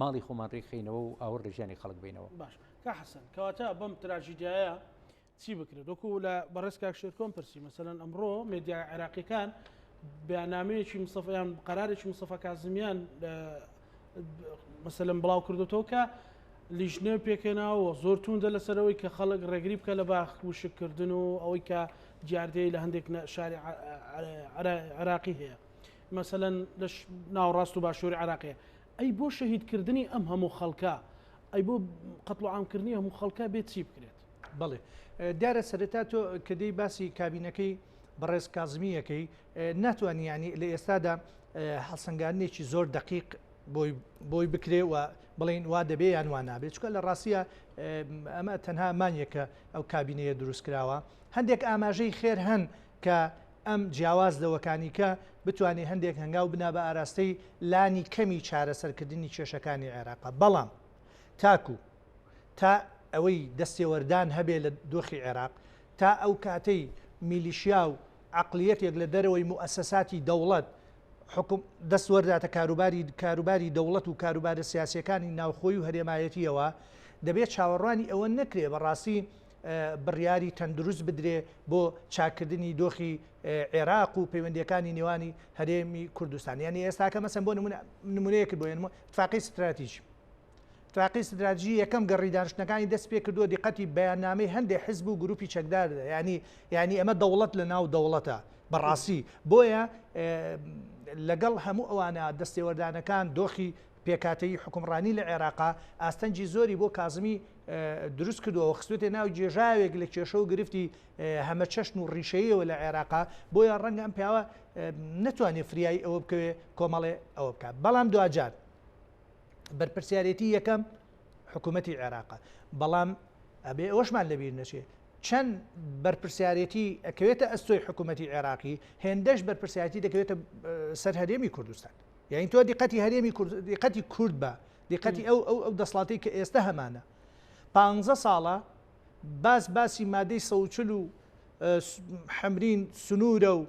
Speaker 2: ماڵی خۆمان ڕێکخینەوە و ئاور ڕێژانی خەڵک بینەوە.
Speaker 1: باش کا حەسەن کەواتە بەم تراژیدایە چی بکرێت وەکو لە بەڕێز کاکشێرکۆم پرسی مەسەلەن ئەمڕۆ مێدیا عێراقیەکان بەیانامەیەکی مستەفایان قەرارێکی مستەفا کازمیان مەسەلەن بڵاو کردوتەوە کە لیژنێ پێکێناوە زۆر توندە لەسەرەوەی کە خەڵک ڕێگری بکە لە باخ وشکردن و ئەوەی کە جاردەی لە هەندێک شاری عراقی هەیە مەسەلەن لە ناوڕاست و باشووری عراقیە ئەی بۆ شەهیدکردنی ئەم هەموو خەڵکە ئەی بۆ قەتڵ و عامکردنی هەموو خەڵکە بێت چی بکرێت؟
Speaker 3: بڵێ دیارە سەرەتا تۆ کە دەی باسی کابینەکەی بەڕێز کازمیەکەی ناتوانانی ینی لە ئێستادا هەڵسەنگاندنێکی زۆر دقیق بۆی بکرێ و بڵین وا دەبێ یان وا نابێت چکە لە ڕاستیە ئەمە تەنها مانیەکە ئەو کابینەیە دروست کراوە هەندێک ئاماژەی خێر هەن کە ئەم جیاواز دەوەکانی کە بتوانێت هەندێک هەنگاو بنا بە ئاراستەی لانی کەمی چارەسەرکردنی کێشەکانی عێراقا بەڵام تاکو تا ئەوەی دەستێوەردان هەبێ لە دۆخی عێراق تا ئەو کاتەی میلیشیا و عقلیەتێک لە دەرەوەی موئەسەساتی دەوڵەت حکم دەستوەرداتە کاروباری دەوڵەت و کاروبارە سیاسیەکانی ناوخۆی و هەرێمایەتیەوە دەبێت چاوەڕوانی ئەوە نەکرێ بەڕاستی بڕیاری تەندروست بدرێ بۆ چاکردنی دۆخی عێراق و پەیوەندیەکانی نێوانی هەرێمی کوردستان یعنی ئێستاکە مەسەن بۆ نمونەیەکرد بۆ اتفاقی ستراتیژی اتفاقی ستراتیژی یەکەم گەڕیدانشتەکانی دەست پێ کردووە دیقەتی بەیاننامەی هەندێک حزب و گروپی چەکدار ینی ئەمە دەوڵەت لە ناو دەوڵەتە بەڕاستی بۆیە لەگەڵ هەموو ئەوانە دەستێوەردانەکان دۆخی پێکاتەی حکومڕانی لە عێراقا ئاستەنجی زۆری بۆ کازمی دروست کردووە خستوێتە ناو جێژاوێک لە کێشە و گرفتی هەمە چەشن و ڕیشەیەوە لە عێراقا بۆیە ڕەنگە ئەم پیاوە نەتوانێت فریایی ئەوە بکەوێ کۆمەڵێ ئەوە بکات بەڵام دوجار بەرپرسیارەتی یەکەم حکوومەتی عێراقا بەڵام ئەبێ ئەوەشمان لەبیر نەچێ چەند بەرپرسیارەتی ئەکەوێتە ئەستۆی حکوومەتی عێراقی هێندەش بەرپرسیارەتی دەکەوێتە سەر هەرێمی کوردستان یعنی تۆ دیقەتی هەرێمی دیقەتی کورد بە دیقەتی ئەو دەسڵاتی کە ئێستا هەمانە 15 ساڵە باسی مادەی 140 و حەمرین سنوورە و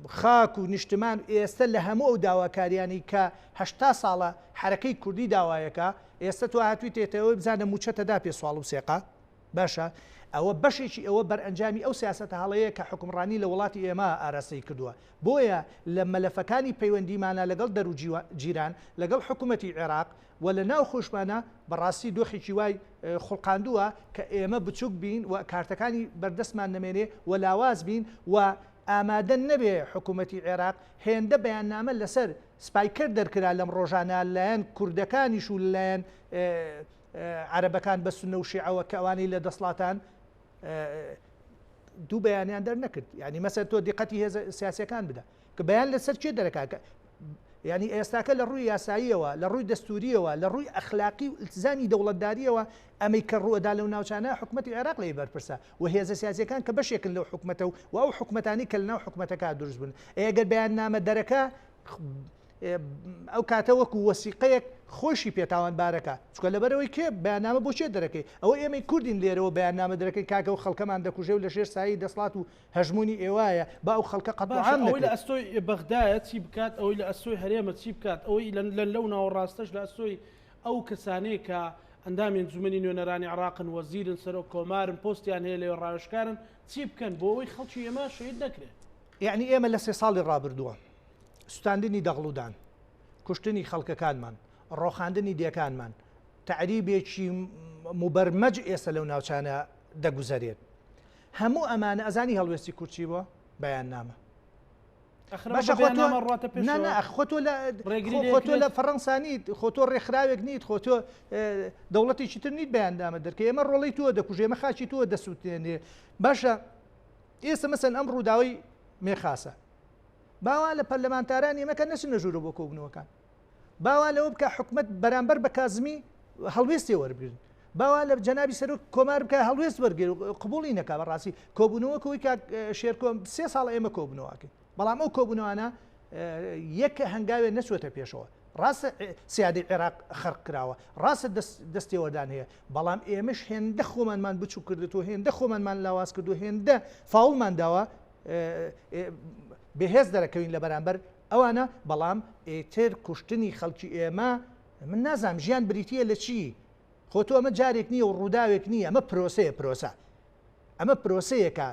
Speaker 3: خاک و نیشتمان ئێستا لە هەموو ئەو داواکاریانی کە 80 ساڵە حرەکەی کوردی داوایەکە ئێستا تۆ هاتووی تێتەوەی بزانە موچەتەدا پێ سوال و سێقا باشە ئەوە بەشێکی ئەوە بەرئەنجامی ئەو سیاسەتە هەڵەیە کە حکومڕانی لە وڵاتی ئێمە ئاراستەی کردووە بۆیە لە مەلەفەکانی پەیوەندیمانە لەگەڵ دەروجیران لەگەڵ حکوومەتی عێراق و لە ناو خۆشمانە بەڕاستی دۆخێکی وای خوڵقاندووە کە ئێمە بچووک بین و کارتەکانی بەردەستمان نەمێنێ و لاواز بین و ئامادە نەبێ حکوومەتی عێراق هێندە بەیاننامە لەسەر سپایکرد دەرکرا لەم ڕۆژانە لایەن کوردەکانیش و لایەن عەرەبەکان بە سونە و شیعەوە کە ئەوانەی لە دەسڵاتان دوو بەیانیان دەرنەکرد ینی مەسەر تۆ دیقەتی هێز سیاسیەکان بدە کە بەیان لەسەر چێ دەرەکە ینی ئێستاکە لە ڕووی یاساییەوە لە ڕووی دەستوریەوە لە ڕووی ئەخلاقی و التزامی دەوڵەتداریەوە ئەمەی کە ڕووەدا لەو ناوچانە حکوومەتی عێراق لێ بەرپرسە و هێزە سیاسیەکان کە بەشێکن لەو حکوومەتە و ئەو حکوومەتانی کە لە ناو حکوومەتەکە دروست بن ئەگەر بەیاننامە دەرەکە ئەو کاتە وەکو وەسیقەیەک خۆشی پێتاوانبارەکە چکە لەبەرەوەی کێ بەیاننامە بۆ چێ دەرەکەی ئەوە ئێمەی کوردین لێرەوە بەیاننامە دەرەکەی کاکە و خەڵکەمان دەکوژێ و لە ژێر سایی دەسڵات و هەژمونی ئێوایە با ئەو خەڵکە قەتڵعام
Speaker 1: ئەوەی لە ئەستۆی بەغدایە چی بکات ئەوەی لە ئەستۆی هەرێمە چی بکات ئەوەی لەو ناوەڕاستەش لە ئەستۆی ئەو کەسانەیە کە ئەندامی انجومەنی نوێنەرانی عێراقن وەزیرن سەرۆک کۆمارن پۆستیان هەیە لێ ڕاوێژکارن چی بکەن بۆ ئەوەی خەڵکی ئێمە شەهید نەکرێت
Speaker 3: یعنی ئێمە لە 3 ساڵی ڕابردووە سوستاندنی دەغڵودان کوشتنی خەڵکەکانمان ڕۆخاندنی دیەکانمان تعریبێکی مبەرمەج ئێستا لەو ناوچانە دەگوزارێت هەموو ئەمانە ئەزانی هەڵوێستی کورچی بووە بەیان نامە خۆتۆ لە فەڕەنسانیت خۆتۆ ڕێکخراوێک نیت خۆتۆ دەوڵەتێکی تر نیت بەیاندامە دەرکە ئێمە ڕۆڵی تۆ دەکوژ ئێمە خاچی تۆ دەسووتێنێ باشە ئێستا مەسەن ئەم ڕووداوی مێخاسە باوا لە پەرلەمانتاران ئێمەکە نەچنە ژوورە بۆ کۆبنەوەکان باوا لەوە بکە حکومەت بەرامبەر بە کازمی هەڵوێستی وەربگرن باوا لە جەنابی سەرۆک کۆمار بکە هەڵوێست وەرگێ قبوڵی نەکا بەڕاستی کۆبوونەوەکەوەی شێرکۆم 3 ساڵ ئێمە کۆبنەوەکەین بەڵام ئەو کۆبوونەوەانە یەک هەنگاوێ نەچوەتە پێشەوە ڕاستە سیادی عێراق خەرق کراوە ڕاستە دەستێوەدان هەیە بەڵام ئێمەش هێندە خۆمانمان بچوو کردێتەوە هێندە خۆمانمان لاواز کردو هێندە فاوڵمان داوە بەهێز دەرەکەوین لە بەرامبەر ئەوانە بەڵام ئێتر کوشتنی خەڵکی ئێمە من نازانم ژیان بریتە لە چی خۆتۆ ئەمە جارێک نییە و ڕووداوێک نییە ئەمە پرۆسەیە پرۆسە ئەمە پرۆسەیەکە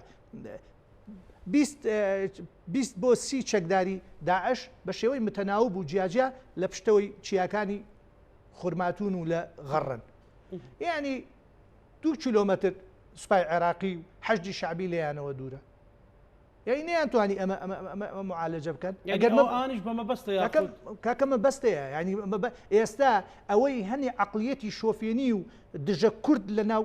Speaker 3: 20 بۆ 30 چەکداری داعش بە شێوەی متەناوب بوو جیاجیا لە پشتەوەی چیاکانی خورماتون و لە غەڕن یعنی 2 کیلۆمەتر سوپای عێراقی و حەشدی شعبی لەیانەوە دوورە یعنی نەیانتوانی ئەمە معالەجە بکەن
Speaker 1: ئەگەر ئەوانیش بەمە بەستەیە
Speaker 3: کاکەمە بەستەیە ینی ئێستا ئەوەی هەنی عەقڵیەتی شۆفێنی و دژە کورد لە ناو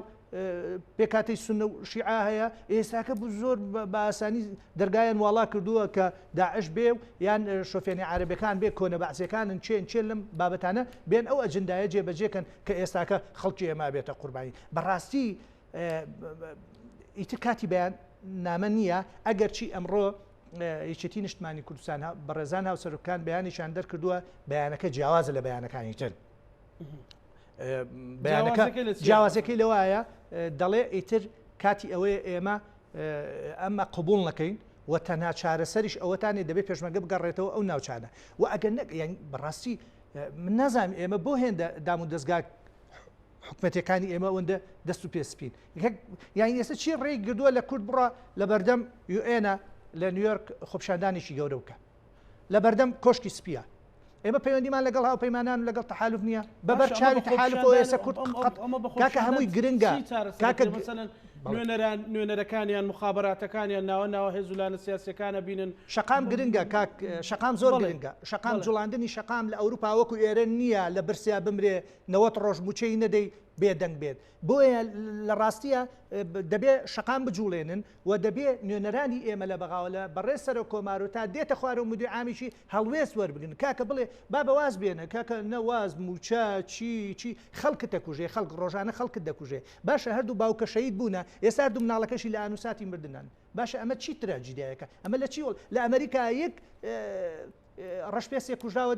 Speaker 3: پێکاتی سونە و شیعە هەیە ئێستاکە زۆر بە ئاسانی دەرگایان واڵا کردووە کە داعش بێ و یان شۆفێنی عەرەبەکان بێ کۆنە بەعسیەکانن چێن لەم بابەتانە بێن ئەو ئەجندایە جێبەجێکن کە ئێستاکە خەڵکی ئێمە بێتە قوربانی بەڕاستی ئیتر کاتی بەیان نامە نییە ئەگەر چی ئەمڕۆ یەکێتی نیشتمانی کوردستان بەڕێزان هاوسەرۆکان بەیانیشان دەرکردووە بەیانەکە جیاوازە لە بەیانەکانی تر جیاوازەکەی لەوایە دەڵێ ئیتر کاتی ئەوەیە ئێمە ئەمە قبول نەکەین و تەنها چارەسەریش ئەوەتانێ دەبێت پێشمەگە بگەڕێتەوە ئەو ناوچانە و ئەگەر ینی بەڕاستی من نازانم ئێمە بۆ هێندە دام و دەستگا حکومەتەکانی ئێمە ئەوەندە دەست و پێسپین یانی ئێستا چی ڕێی گردووە لە کورد بڕە لە بەردەم یوئێنە لە نیویۆرک خۆپشاندانێکی گەورە بکە لە بەردەم کۆشکی سپیە ئێمە پەیوەندیمان لەگەڵ هاوپەیمانان لەگەڵ تەحالوف نییە بەبەر چاوی تەحالوفەوە ئێستا کورد کاکە هەمووی گرنگە کاکە
Speaker 1: نوێنەرەکانیان مخابراتەکانیان ناوە هێزولانە سیاسەکانە بینن
Speaker 3: شەقام گرنگە شەقام زۆر گرنگە شەقام جوڵاندنی شەقام لە ئەوروپا وەکو ئێرە نییە لە برسیا بمرێ 90 ڕۆژ موچەی نەدەی بێدەنگ بێت بۆیە لە ڕاستیە دەبێ شەقام بجوڵێنن و دەبێ نوێنەرانی ئێمە لە بەغاوە لە بەڕێز سەر و کۆمار و تا دێتە خوارە و مدیر عامیشی هەڵوێست وەربگن کاکە بڵێ با بەواز بێنە کاکە نەواز موچە چی خەڵکت دەکوژێ خەڵک ڕۆژانە خەڵکت دەکوژێ باشە هەردوو باوکە شەید بوونە ئێستا هەردوو مناڵەکەشی لە ئانووساتی مردنان باشە ئەمە چی تراجیدایەکە ئەمە لە چی لە ئەمریکا یەک ڕەشپێسێ کوژاوە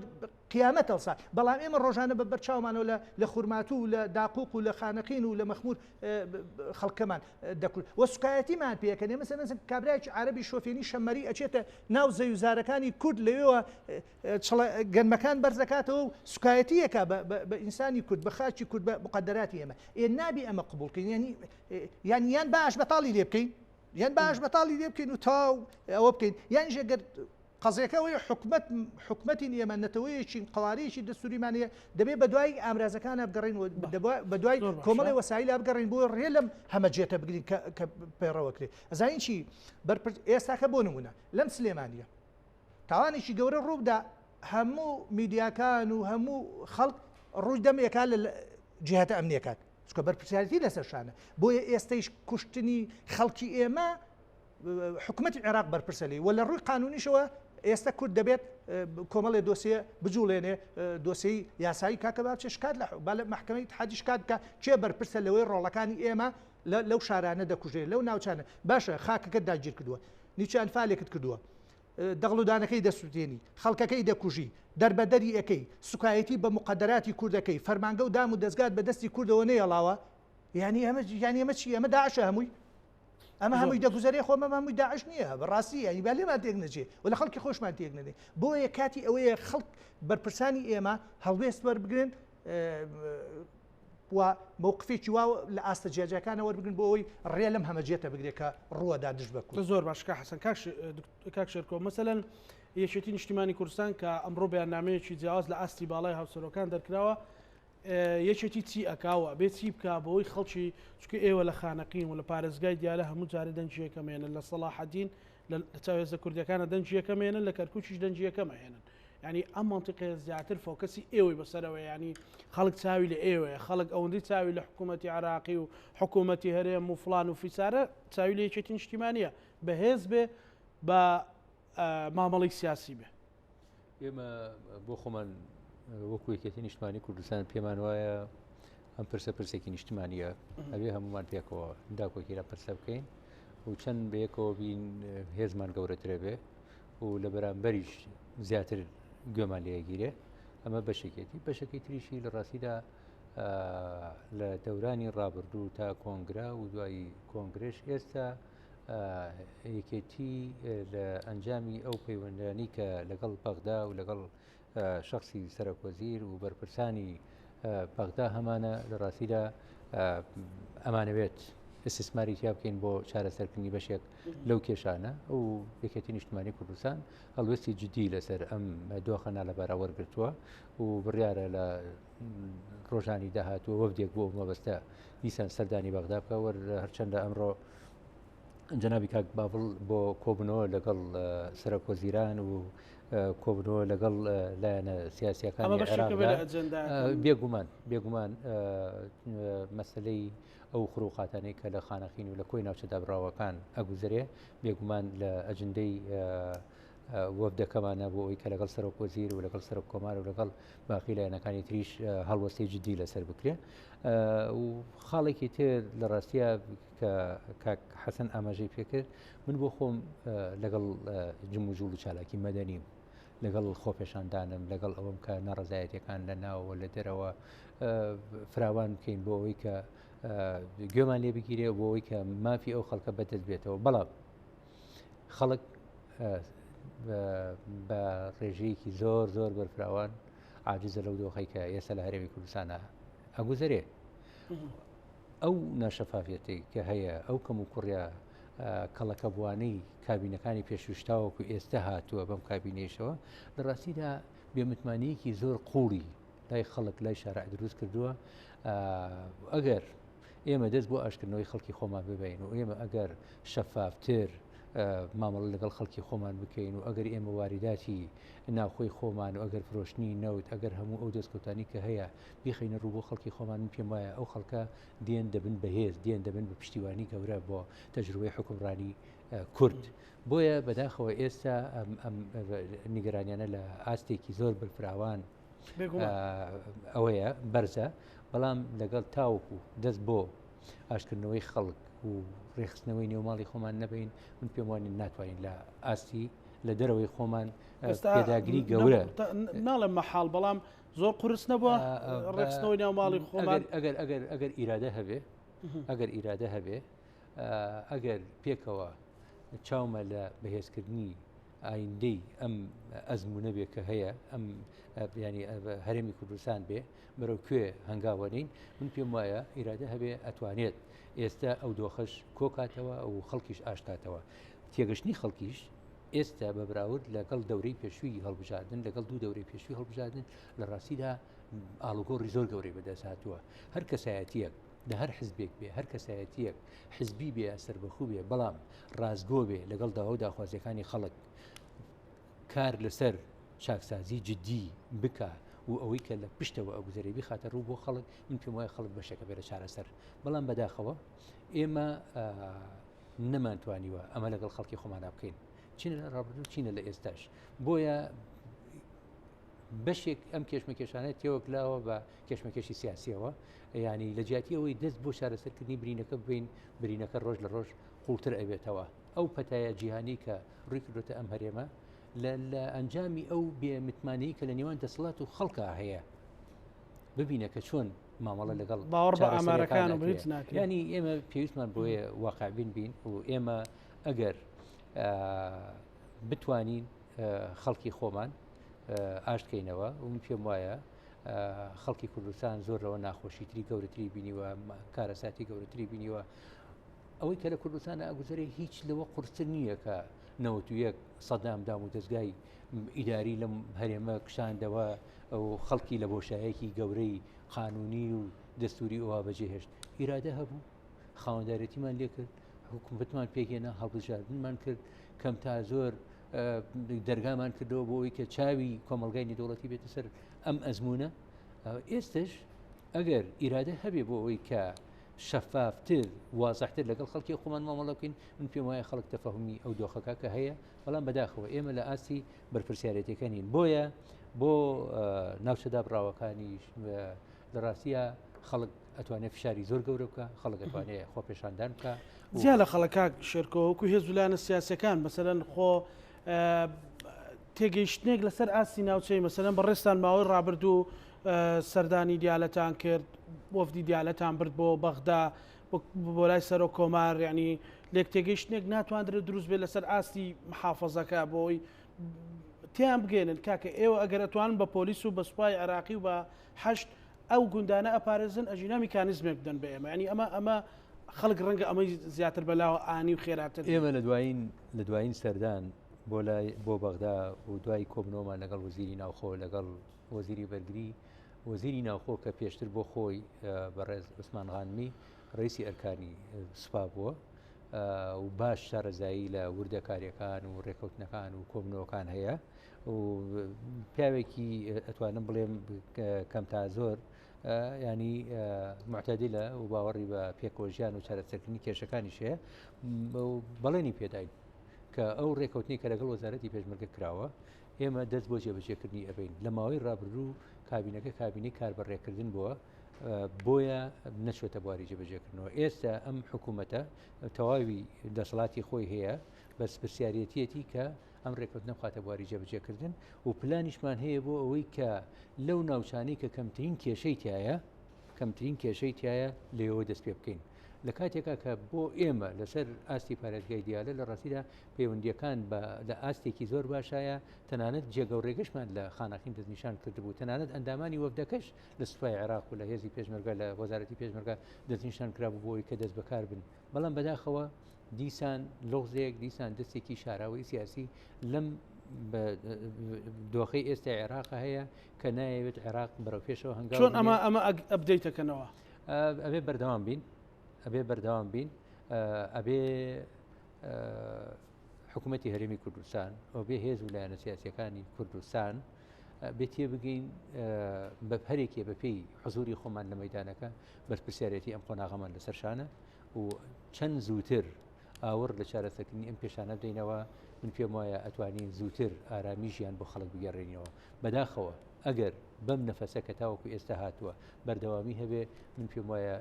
Speaker 3: قیامەت هەڵسا بەڵام ئێمە ڕۆژانە بە بەرچاومانەوە لە خورماتوو و لە داقوق و لە خانەقین و لە مەخمور خەڵکەمان دەکرد وە سوکایەتیمان پێکەنێ مەسەن کابراایکی عەرەبی شۆفێنی شەمەری ئەچێتە ناو زەویزارەکانی کورد لەوێەوە گەنمەکان بەرزەکاتەوە و سوکایەتیەکە بە ئینسانی کورد بە خاچی کورد بە مقدراتی ئێمە نابی ئەمە قبولکەین یان یان باش بەتاڵی لێ بکەین یان باش بەتاڵی لێ بکەین و تاو ئەوە بکەین یان ژەگەر قەزیەکەەوەی حکومەتی نیەمەنەتەوەیەکی قوارەیەکی دەستوریمانەیە دەبێت بە دوای ئامرازەکانە بگەڕین بە دوای کۆمەڵی وەسایل بگەڕین بۆ ڕێ لەم هەمەجێتە بگرین کە پێڕەوەکرێ ئەزانین چی ئێستاکە بۆ نمونە لەم سلێمانیە تاوانێکی گەورە ڕووبدا هەموو میدیاکان و هەموو خەڵک ڕووی دەمێکا لە جیهاتە ئەمنیەکان چکە بەرپرسیارەتی لەسەرشانە بۆیە ئێستەیش کوشتنی خەڵکی ئێمە حکومەتی عێراق بەرپرسەلی و لە ڕووی قانونیشەوە ئێستا کورد دەبێت کۆمەڵێ دۆسیە بجوڵێنێ دۆسی یاسایی کاکە با چشکات لە محکمەی اتحادی شکات بکە چێ بەرپرسە لەوەی ڕۆڵەکانی ئێمە لەو شارانە دەکوژێ لەو ناوچانە باشە خاکەکەت داگیر کردووە نیچان فالێکت کردووە دەغڵودانەکەی دەسووتێنی خەڵکەکەی دەکوژی دەربەدەری ئەەکەی سوکایەتی بە مقدراتی کوردەکەی فەرمانگە و دام و دەستگات بە دەستی کوردەوە نەیەڵاوە یعنی ئەمە چی ئەمە داعشە هەمووی ئەمە هەمووی دەگوزارێ خۆمە هەمووی داعش نییە بەڕاستی ینی با لێمان تێک نەچێ و لە خەڵکی خۆشمان تێک نەدێ بۆیە کاتی ئەوەیە خەڵک بەرپرسانی ئێمە هەڵوێست وەربگرن و مووقفێکی وا لە ئاستە جیاجەکانە وەربگرن بۆ ئەوی ڕێ لەم هەمەجێتە بگرێت کە ڕووەدا دژ بکوت.
Speaker 1: زۆر باشکە حەسەن کاک شێرکۆ مەسەلەن یەکێتی نیشتیمانی کوردستان کە ئەمڕۆ بەیاننامەیەکی جیاواز لە ئاستی باڵای هاوسەرۆکان دەرکراوە یەکێتی چی ئەکاوە بێت چی بکە بەوەی خەڵکی چکە ئێوە لە خانەقین و لە پارێزگای دیالە هەموو جارە دەنجیەکەمێنن لە سەلاحەدین لە چاوێزە کوردەکانە دەنجیەکەمێنن لە کەرکوچیش دەنجیەکەمەهێنن ینی ئەم منطقەیە زیاتر فۆکەسی ئێوەی بەسەرەوە ینی خەڵک چاوی لە ئێوەیە خەڵک ئەوەندەی چاوی لە حکوومەتی عراقی و حکوومەتی هەرێم و فلان و فیسارە چاوی لە یەکێتی نیشتیمانیە بەهێز بێ بە مامەڵی سیاسی بێ.
Speaker 2: ئێمە بۆ خۆمان وەکو یەکێتی نیشتیمانی کوردستان پێمان وایە ئەم پرسە پرسێکی نیشتیمانیە ئەوێ هەمومان پێکەوە داکۆکی لە پرسە بکەین و چەند بەیەکەوە بین هێزمان گەورەترە بێ و لە بەرامبەریش زیاتر گوێمان لێگیرێ ئەمە بەشێکی تریشی لە ڕاستیدا لە دەورانی ڕابردوو تا کۆنگرا و دوایی کۆنگرێش ئێستا یەکێتی لە ئەنجامی ئەو پەیوەندانی کە لەگەڵ بەغدا و لەگەڵ شخصی سەرۆکوەزیر و بەرپرسانی بەغدا هەمانە لە ڕاستیدا ئەمانەوێت استثماری تیا بکەین بۆ چارەسەرکردنی بەشێک لەو کێشانە ئەو یەکێتی نیشتیمانی کوردستان هەڵوێستی جدی لەسەر ئەم دۆخەنا لەبارە وەرگرتووە و بڕیارە لە ڕۆژانی داهاتوە وەفدێک بۆ مەبەستە دیسان سەردانی بەغدا بکە هەرچەندە ئەمڕۆ جەنابی کاک بابڵ بۆ کۆبنەوە لەگەڵ سەرۆکوەزیران و کۆبنەوە لەگەڵ لایەنە سیاسیەکانی عێراقدا بێگومان مەسلەی ئەو خروقاتانەی کە لە خانەخین و لە کۆی ناوچەدا بڕاوەکان ئەگوزرێ بێگومان لە ئەجندەی وەفدەکەمانە بۆ ئەوی کە لەگەڵ سەرۆکوەزیر و لەگەڵ سەرۆک کۆمار و لەگەڵ باقی لایەنەکانی تریش هەڵوەستەی جدی لەسەر بکرێ و خاڵێکی تر لە ڕاستیە کە کاک حەسەن ئاماژەی پێکرد من بۆ خۆم لەگەڵ جموجوڵ و چالاکی مەدەنیم لەگەڵ خۆپێشاندانم لەگەڵ ئەوم کە نەڕزایەتەکان لە ناوەوە لە دەرەوە فراوان بکەین بۆ ئەوەی کە گوێمان لێ بگیرێ بۆ ئەوەی کە مافی ئەو خەڵکە بەدەست بێتەوە بەڵام خەڵک بە ڕێژەیەکی زۆر بەرفراوان عاجزە لەو دۆخەی کە ئێستا لە هەرێمی کوردستانە ئەگوزەرێ ئەو ناشەفافێتی کە هەیە ئەو کەم و کوڕیا کەڵەکە بوانەی کابینەکانی پێشوشتاوەکو ئێستا هاتووە بەم کابینێشەوە لە ڕاستیدا بێمتمانیەکی زۆر قوڵی لای خەڵک لای شارع دروست کردووە ئەگەر ئێمە دەست بۆ ئاشکردنەوەی خەڵکی خۆمان ببین و ئێمە ئەگەر شەفافتر مامەڵە لەگەڵ خەڵکی خۆمان بکەین و ئەگەر ئێمە واریداتی ناوخۆی خۆمان و ئەگەر فرۆشتنی نەوت ئەگەر هەموو ئەو دەستکەوتانی کە هەیە بیخینە ڕوو بۆ خەڵکی خۆمان پێم وایە ئەو خەڵکە دێن دەبن بەهێز دێن دەبن بە پشتیوانی گەورە بۆ تەجروبەی حکومڕانی کورد بۆیە بەداخەوە ئێستا ئەم نیگەرانیانە لە ئاستێکی زۆر بەرفراوان ئەوەیە بەرزە بەڵام لەگەڵ تاوەکو دەست بۆ ئاشکردنەوەی خەڵک و ڕێخستنەوەی نێوماڵی خۆمان نەبین من پێم وانین ناتوانین لە ئاستی لە دەرەوەی خۆمان پێداگیری گەورە
Speaker 1: ناڵێم مەحاڵ بەڵام زۆر قورس نەبووە ڕێخستنەوەی نێوماڵی خۆمان
Speaker 2: ئەگەر ئیرادە هەبێ ئەگەر پێکەوە چاومە لە بەهێزکردنی ئایندەی ئەم ئەزمونە بێ کە هەیە ئەم ینی هەرێمی کوردستان بێ بەرەو کوێ هەنگاوەنین من پێم وایە ئیرادە هەبێ ئەتوانێت ئێستا ئەو دۆخەش کۆکاتەوە ئەو خەڵکیش ئاشکاتەوە تێگەشتنی خەڵکیش ئێستا بە براورد لەگەڵ دەورەی پێشووی هەڵبژاردن لەگەڵ دوو دەورەی پێشووی هەڵبژاردن لە ڕاستیدا ئاڵوگۆڕی زۆر گەورەی بەدەست هاتووە هەر کەسایەتیەک لە هەر حزبێک بێ هەر کەسایەتیەک حزبی بێ سەربەخوو بێ بەڵام ڕازگۆ بێ لەگەڵ داوا و داخوازیەکانی خەڵک کار لەسەر چاکسازی جدی بکە و ئەوەی کە لە پشتەوە ئەگوزەری بخاتە ڕوو بۆ خەڵک من پێم وایە خەڵک بەشەکە بێرە چارەسەر بەڵام بەداخەوە ئێمە نەمانتوانیوە ئەمە لەگەڵ خەڵکی خۆمانە بکەین چینە لە ڕابردوو چینە لە ئێستاش بۆیە بەشێک ئەم کێشمەکێشانەت تێوەکلاوە بە کێشمەکێشی سیاسیەوە ینی لە جیاتیەوەی دەست بۆ شارەسەرکردنی برینەکە بین برینەکە ڕۆژ لە ڕۆژ قوڵتر ئەبێتەوە ئەو پەتایە جیهانی کە ڕووی کردوتە ئەم هەرێمە لە ئەنجامی ئەو بێمتمانی کە لە نێوان دەسەڵات و خەڵکە هەیە ببینە کە چۆن مامەڵە لەگەڵ
Speaker 1: باوەڕ بە ئامارەکان و بریت ناکرێت
Speaker 2: ینی ئێمە پێویستمان بۆیە واقعبین بین و ئێمە ئەگەر بتوانین خەڵکی خۆمان ئاشتکەینەوە و من پێم وایە خەڵکی کوردستان زۆرەوە ناخۆشیتری گەورەتری بینیوە کارەساتی گەورەتری بینیوە ئەوەی کە لە کوردستانە ئەگوزارێ هیچ لەوە قورستر نییە کە 91 سەدام دام و دەستگای ئیداری لەم هەرێمە کشاندەوە ئەو خەڵکی لە بۆشایەکی گەورەی قانونی و دەستوری ئەوە بەجێهێشت ئیرادە هەبوو خاوەندارەتیمان لێ کرد حکوومەتمان پێگەێنا هەڵبژاردنمان کرد کەم تا زۆر دەرگامان کردەوە بۆ ئەوەی کە چاوی کۆمەلگای نێودەوڵەتی بێتە سەر ئەم ئەزمونە ئێستش ئەگەر ئیرادە هەبێ بۆ ئەوەی کە شەفافتر وازەحتر لەگەڵ خەڵکی خۆمان مامەڵە بکەین من پێم وایە خەڵک تەفەهمی ئەو دۆخەکە کە هەیە بەڵام بەداخەوە ئێمە لە ئاستی بەرپرسیارەتەکە نین بۆیە بۆ ناوچەدا بڕاوەکانیش لە ڕاستیە خەڵک ئەتوانێت فشاری زۆر گەورە بکە خەڵک ئەتوانێت خۆپێشاندان بکە
Speaker 1: زیاد لە خەڵکا شێرکەوەکو هێزولانە سیاسەکان مەسەرەن خۆ تێگەیشتنێک لەسەر ئاستی ناوچەی مەسەرەن بەڕێستان ماوەی ڕابردوو سەردانی دیالەتان کرد وەفدی دیالەتان برد بۆ بەغدا بۆ لای سەر و کۆمار ینی لێک تێگەیشتنێک ناتوانرێت دروست بێت لەسەر ئاستی محافەزەکە بۆی تیان بگەێنن کاکە ئێوە ئەگەر ئەتوانن بە پۆلیس و بە سوپای عراقی و بە حەشت ئەو گوندانە ئەپارێزن ئەژینا میکانیزمێک بدەن بە ئێمە ینی ئەمە خەڵک ڕەنگە ئەمەی زیاتر بەلاوە ئانی و خێراتر
Speaker 2: ئێمە لە دوایین سەردان بۆ بەغدا و دوای کۆبنەوەمان لەگەڵ وەزیری ناوخۆ لەگەڵ وەزیری بەرگری وەزیری ناوخۆ کە پێشتر بۆ خۆی بەڕێز عوسمان غانمی ڕئیسی ئەرکانی سوپا بووە و باش شارەزایی لە وردەکاریەکان و ڕێکەوتنەکان و کۆبنەوەکان هەیە و پیاوێکی ئەتوانم بڵێم کەم تا زۆر ینی معتەدیلە و باوەڕی بە پێکۆژیان و چارەسەرکردنی کێشەکانیش هەیە بەڵێنی پێداین کە ئەو ڕێکەوتنی کە لەگەڵ وەزارەتی پێشمەرگە کراوە ئێمە دەست بۆ جێبەجێکردنی ئەبین لە ماوەی ڕابردوو کابینەکە کابینەی کاربڕێکردن بووە بۆیە نەچێتە بواری جێبەجێکردنەوە ئێستا ئەم حکوومەتە تەواوی دەسەڵاتی خۆی هەیە بەس پرسیارەتیەتی کە ئەم ڕێکەوتنە بخاتە بواری جێبەجێکردن و پلانیشمان هەیە بۆ ئەوەی کە لەو ناوچانەی کە کەمترین کێشەی تایە لێەوە دەست پێ بکەین لە کاتێکا کە بۆ ئێمە لەسەر ئاستی پارێزگای دیالە لە ڕاستیدا پەیوەندیەکان لە ئاستێکی زۆر باشایە تەنانەت جێگە و ڕێگەشمان لە خاناخین دەستنیشان کردبوو تەنانەت ئەندامانی وەفدەکەش لە سوپای عێراق و لە هێزی پێشمەرگە لە وەزارەتی پێشمەرگە دەستنیشان کرابوو بۆی کە دەست بەکار بن بەڵام بەداخەوە دیسان لۆزێک دیسان دەستێکی شاراوی سیاسی لەم دۆخەی ئێستا عێراق هەیە کە نایەوێت عێراق بەرەو پێشەوە هەنگاو
Speaker 1: چۆن ئەمە ئەبدەیتەکەنەوە
Speaker 2: ئەبێ بەردەوام بین ئەبێ حکوومەتی هەرێمی کوردستان ئەو بێ هێز ویلایەنە سیاسیەکانی کوردستان بێتێ بگەین بە هەرێکێ بە پێی حزوری خۆمان لە مەیدانەکە بەرپرسیارەتی ئەم قۆناغەمان لەسەرشانە و چەند زووتر ئاور لە چارەسەرکردنی ئەم پێشانە بدەینەوە من پێم وایە ئەتوانین زووتر ئارامیژیان بۆ خەڵک بگەڕێنەوە بەداخەوە ئەگەر بەم نەفەسە کە تاوەکو ئێستا هاتووە بەردەوامی هەبێ من پێم وایە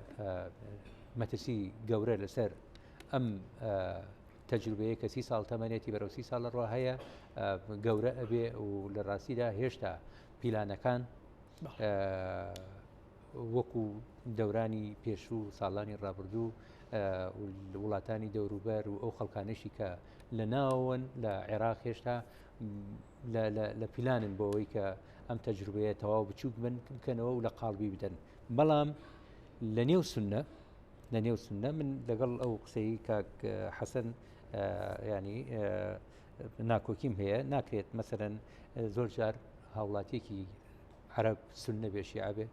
Speaker 2: مەترسی گەورە لەسەر ئەم تەجروبەیە کە 30 ساڵ تەمەنێتی بەرەو 30 ساڵ ڕوا هەیە گەورە ئەبێ و لە ڕاستیدا هێشتا پیلانەکان وەکو دەورانی پێشوو ساڵانی ڕابردوو وڵاتانی دەوروبەر و ئەو خەڵکانشی کە لە ناوەن لە عێراق هێشتا لە پیلانن بۆ ئەوەی کە ئەم تەجروبەیە تەواو بچووک بکەنەوە و لە قاڵبی بدەن بەڵام لە نێو سنە من لەگەڵ ئەو قسەی کاک حەسەن ینی ناکۆکیم هەیە ناکرێت مەسەرەن زۆر جار هاوڵاتیەکی عەرەب سنە بێ شیعە بێ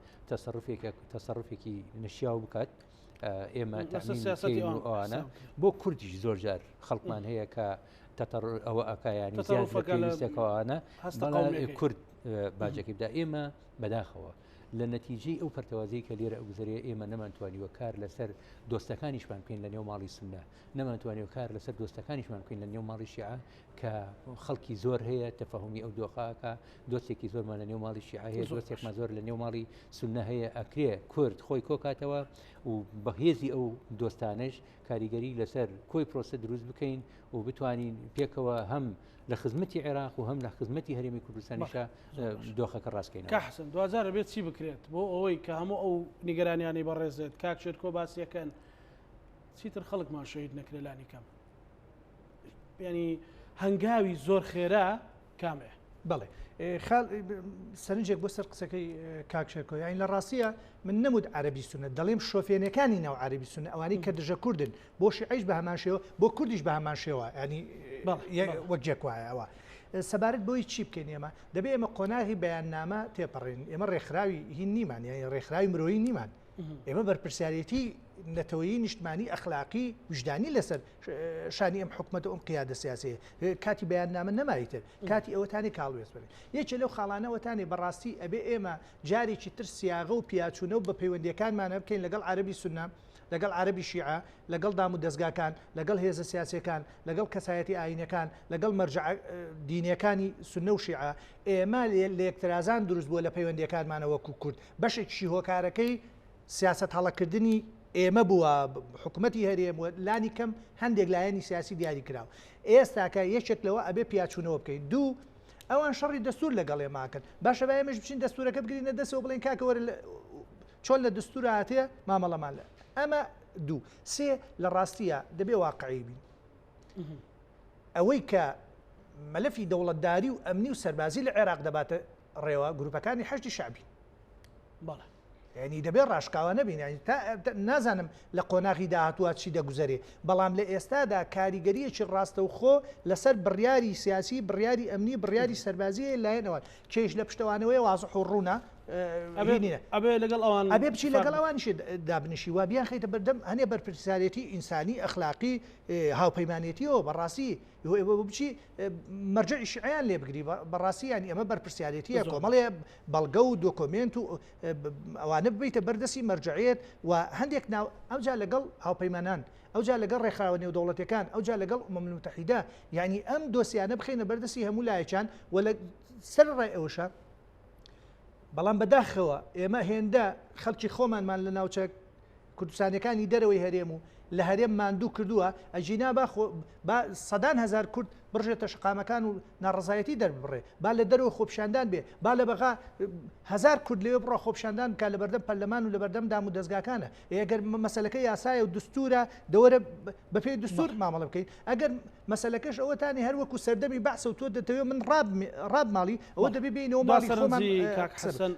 Speaker 2: تەسەڕفێکی نەشیاو بکات ئێمە ئەوانە بۆ کوردیش زۆر جار خەڵکمان هەیە کە ئەوە ئەکایانی زیاتەکەوانە کورد باجێکی بدا ئێمە بەداخەوە لە نەتیجەی ئەو پەرتەوازی کە لێرە ئەوگوزارەیە ئێمە نەمانتوانیوە کار لەسەر دۆستەکانیشمان بکەین لە نێو ماڵی سنە نەمانتوانیوە کار لەسەر دۆستەکانیشمان بکەین لە نێو ماڵی شیعە کە خەڵکی زۆر هەیە تەفەهومی ئەو دۆخەکە دۆستێکی زۆرمان لە نێو ماڵی شیعە هەیە دۆستێکمان زۆر لە نێو ماڵی سنە هەیە ئەکرێ کورد خۆی کۆکاتەوە و بەهێزی ئەو دۆستانش کاریگەری لەسەر کۆی پرۆسە دروست بکەین و بتوانین پێکەوە هەم لە خزمەتی عێراق و هەم لە خزمەتی هەرێمی کوردستانیشە دۆخەکە ڕاستکەین
Speaker 1: کەحسن دوزار بێت چی بکرێت بۆ ئەوەی کە هەموو ئەو نیگەرانیانی بەڕێزێت کاک شێرکۆ باسیەکەن چیتر خەڵکمان شەهید نەکرێلانی کەم ینی هەنگاوی زۆر خێرا کامێ
Speaker 3: بەڵێ سەرنجێک بۆ سەر قسەکەی کاکشێکۆ یانی لە ڕاستیە من نەمود عەربی سونەت دەڵێم شۆفێنەکانی ناو عەربی سونەت ئەوانەی کە دژە کوردن بۆ شیعیش بە هەمان شێوە بۆ کوردیش بە هەمان شێوە ینی وەک جێک وایە ئەوە سەبارەت بۆی چی بکەین ئێمە دەبێت ئێمە قۆناغی بەیاننامە تێپەڕین ئێمە ڕێکخراوی هین نیمان یانی ڕێکخراوی مرۆیی نیمان ئێمە بەرپرسیارەتی نەتەوەیی نیشتمانی ئەخلاقی وجدانی لەسەر شانی ئەم حکومەتە ئەم قیادە سیاسەیە کاتی بەیاننامە نەمایتر کاتی ئەوەتانی کاڵوێز بێت یەکێ لەو خاڵانەوەتانی بەڕاستی ئەبێ ئێمە جارێکی تر سیاغە و پیاچوونە و بە پەیوەندیەکانمانە بکەین لەگەڵ عەربی سوننا لەگەڵ عەربی شیعە لەگەڵ دام و دەستگاکان لەگەڵ هێزە سیاسیەکان لەگەڵ کەسایەتی ئاینەکان لەگەڵ مەرجع دینیەکانی سونە و شیعە ئێمە لە یەکترازان دروست بووە لە پەیوەندیەکانمانە وەکو کورد بەشێکی هۆکارەکەی سیاست هەڵەکردنی ئێمە بووە حکوومەتی هەرێم لانی کەم هەندێک لایەنی سیاسی دیاری کراوە ئێستاکە یەکێک لەوە ئەبێ پیاچوونەوە بکەین دوو ئەوان شەڕی دەستور لەگەڵ ئێماکەن باشە بە ئێمەش بچین دەستورەکە بگرینە دەستەوە بڵێن کاکەوەرە چۆن لە دەستور هاتەیە مامەڵەمان لە ئەمە دوو سێ لە ڕاستیە دەبێ واقعی بین ئەوەی کە مەلەفی دەوڵەتداری و ئەمنی و سەربازی لە عێراق دەباتە ڕێوە گروپەکانی حەشتی شعبی
Speaker 1: بەڵێ
Speaker 3: ینی دەبێت ڕاشکاوە نەبین نازانم لە قۆناغی داهاتوە چی دەگوزارێ بەڵام لە ئێستادا کاریگەریەکی ڕاستە و خۆ لەسەر بڕیاری سیاسی بڕیاری ئەمنی بڕیاری سەربازی لایەنەوە کێش لە پشتەوانەوەی وازح و ڕوونە
Speaker 1: ئەبێ لەگەڵ ئەوان
Speaker 3: ئەبێ بچی لەگەڵ ئەوانیشی دابنیشی وا بیان خەیتە بەردەم هەنێ بەرپرسیارەتی ئینسانی ئەخلاقی هاوپەیمانێتیەوە بەڕاستی بچی مەرجعی شیعیان لێ بگری بەڕاستی ینی ئەمە بەرپرسیارەتیە کۆمەڵێ بەڵگە و دۆکۆمنت و ئەوانە ببیتە بەردەسی مەرجعیت و هەندێک ناو ئەوجا لەگەڵ هاوپەیمانان ئەوجا لەگەڵ ڕێکخراوە نێودەوڵەتەکان ئەوجا لەگەڵ ئومەم المتحیدە یعنی ئەم دۆسیانە بخینە بەردەسی هەموو لایەکان و لە سەر ڕای ئەوشە بەڵام بەداخەوە ئێمە هێندە خەڵکی خۆمانمان لە ناوچە کوردستانەکانی دەرەوەی هەرێم و لە هەرێم ماندوو کردووە ئەجینا با سەدان هزار کورد بڕژێتە شقامەکان و ناڕزایەتی دەربڕێ با لە دەرەوە خۆپشاندان بێ با لە بەغا هزار کورد لێوە بڕۆ خۆپشاندان بکە لە بەردەم پەرلەمان و لە بەردەم دام و دەستگاکانە ئەگەر مەسەلەکە یاسایە و دستورە دەوەرە بە پێی دستور مامەڵە بکەیت ئەگەر مەسەلەکەش ئەوەتانی هەروەکو سەردەمی بەحسە و تۆ دەتەوێت من ڕاب ماڵی ئەوە دەبێ بینەوە ماڵی خۆمان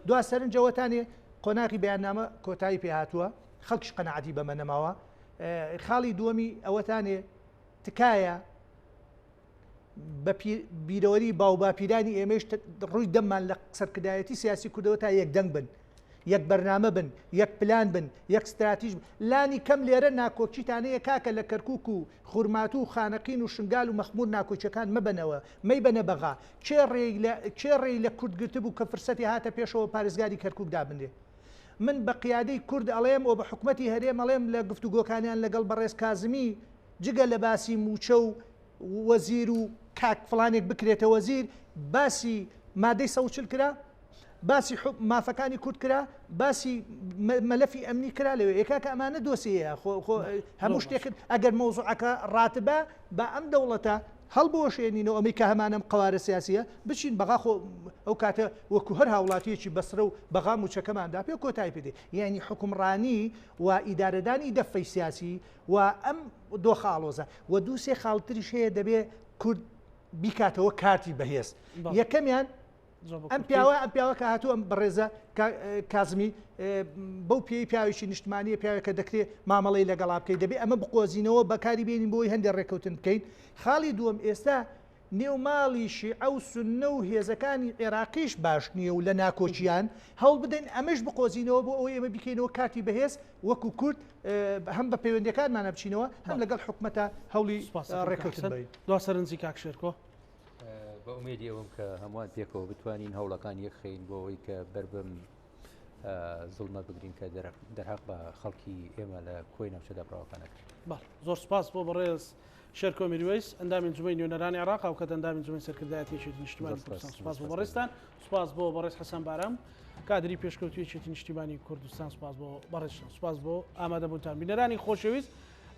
Speaker 3: دوا سەرنجەوەتانی قۆناغی بەیاننامە کۆتایی پێ هاتووە خەڵکیش قەنەعەتی بەمە نەماوە خاڵی دووەمی ئەوەتانێ تکایە بە بیرەوەری باوباپیرانی ئێمەش ڕووی دەممان لە سەرکردایەتی سیاسی کوردەوە تا یەک دەنگ بن یەک بەرنامە بن یەک پلان بن یەک استراتیژ لانی کەم لێرە ناکۆچیتانەیە کاکە لە کەرکووک و خورماتوو و خانەقین و شنگال و مەخمور ناکۆچەکان مەبنەوە مەی بەنە بەغا کێ ڕێی لە کوردگرتە بوو کە فرسەتی هاتە پێشەوە پارێزگاری کەرکووک دابنێ من بە قیادەی کورد ئەڵێم و بە حکوومەتی هەرێم ئەڵێم لە گفتوگۆکانیان لەگەڵ بەڕێز کازمی جگە لە باسی موچە و وەزیر و کاک فڵانێک بکرێتە وەزیر باسی مادەی 140 کرا باسی مافەکانی کورد کرا باسی مەلەفی ئەمنی کرا لەوێ یەکاکە ئەمانە دۆسیەیە هەموو شتێک ئەگەر مەوزوعەکە ڕاتبە بە ئەم دەوڵەتە هەڵبۆشێنینەوە ئەمریکا هەمانم قوارە سیاسیە بچین بەغا خۆ ئەو کاتە وەکو هەر هاوڵاتیەکی بەسرە و بەغا موچەکەماندا پێ کۆتای پێدێ یعنی حکومڕانی و ئیدارەدانی دەفەی سیاسی و ئەم دۆ خاڵۆزە و دووسێ خاڵتریش هەیە دەبێ کورد بیکاتەوە کارتی بەهێز یەکەمیان ئەم پیاوە کە هاتووە ئەم بەڕێزە کازمی بەو پێی پیاوێکی نیشتمانیە پیاوێکە دەکرێت مامەڵی لەگەڵا بکەیت دەبێت ئەمە بقۆزینەوە بەکاری بێنین بۆی هەندێک ڕێکەوتن بکەین خاڵی دووەم ئێستا نێوماڵیشی ئەو سنە و هێزەکانی عێراقیش باش نییە و لە ناکۆچیان هەوڵ بدەین ئەمەش بقۆزینەوە بۆ ئەوەی ئێمە بکەینەوە کارتی بەهێز وەکو کورد هەم بە پەیوەندیەکانمانە بچینەوە هەم لەگەڵ حکوومەتە هەوڵی ڕێکەوتن بین
Speaker 1: دوا سەرنجی کاکشێرکۆ
Speaker 2: بە ئومێدی ئەوم کە هەمووان پێکەوە بتوانین هەوڵەکان یەخین بۆ ئەوەی کە بەربم زڵمە بگرین کە دەرحەق بە خەڵکی ئێمە لە کۆی ناوچەدا بڕاوەکانەکە
Speaker 1: زۆر سپاس بۆ بەڕێز شێرکۆ میرویس ئەندامی جومەی نوێنەرانی عێراق و کە ئەندامی جومەی سەرکردایەتیەکی نیشتیمانی کوردستان سپاس بۆ بەڕێزتان سپاس بۆ بەڕێز حەسەن بارام کادری پێشکەوتویەکی نیشتیمانی کوردستان سپاس بۆ بەڕێزتان سپاس بۆ ئامادەبوونتان بینەرانی خۆشەویست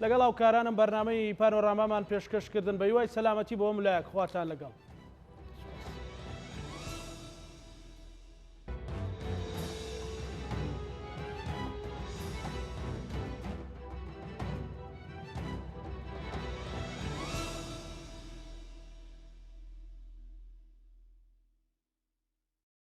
Speaker 1: لەگەڵ هاوکارانم بەرنامەی پانۆرامامان پێشکەشکردن بە هیوای سەلامەتی بۆ ئەم لایەک خواتان لەگەڵ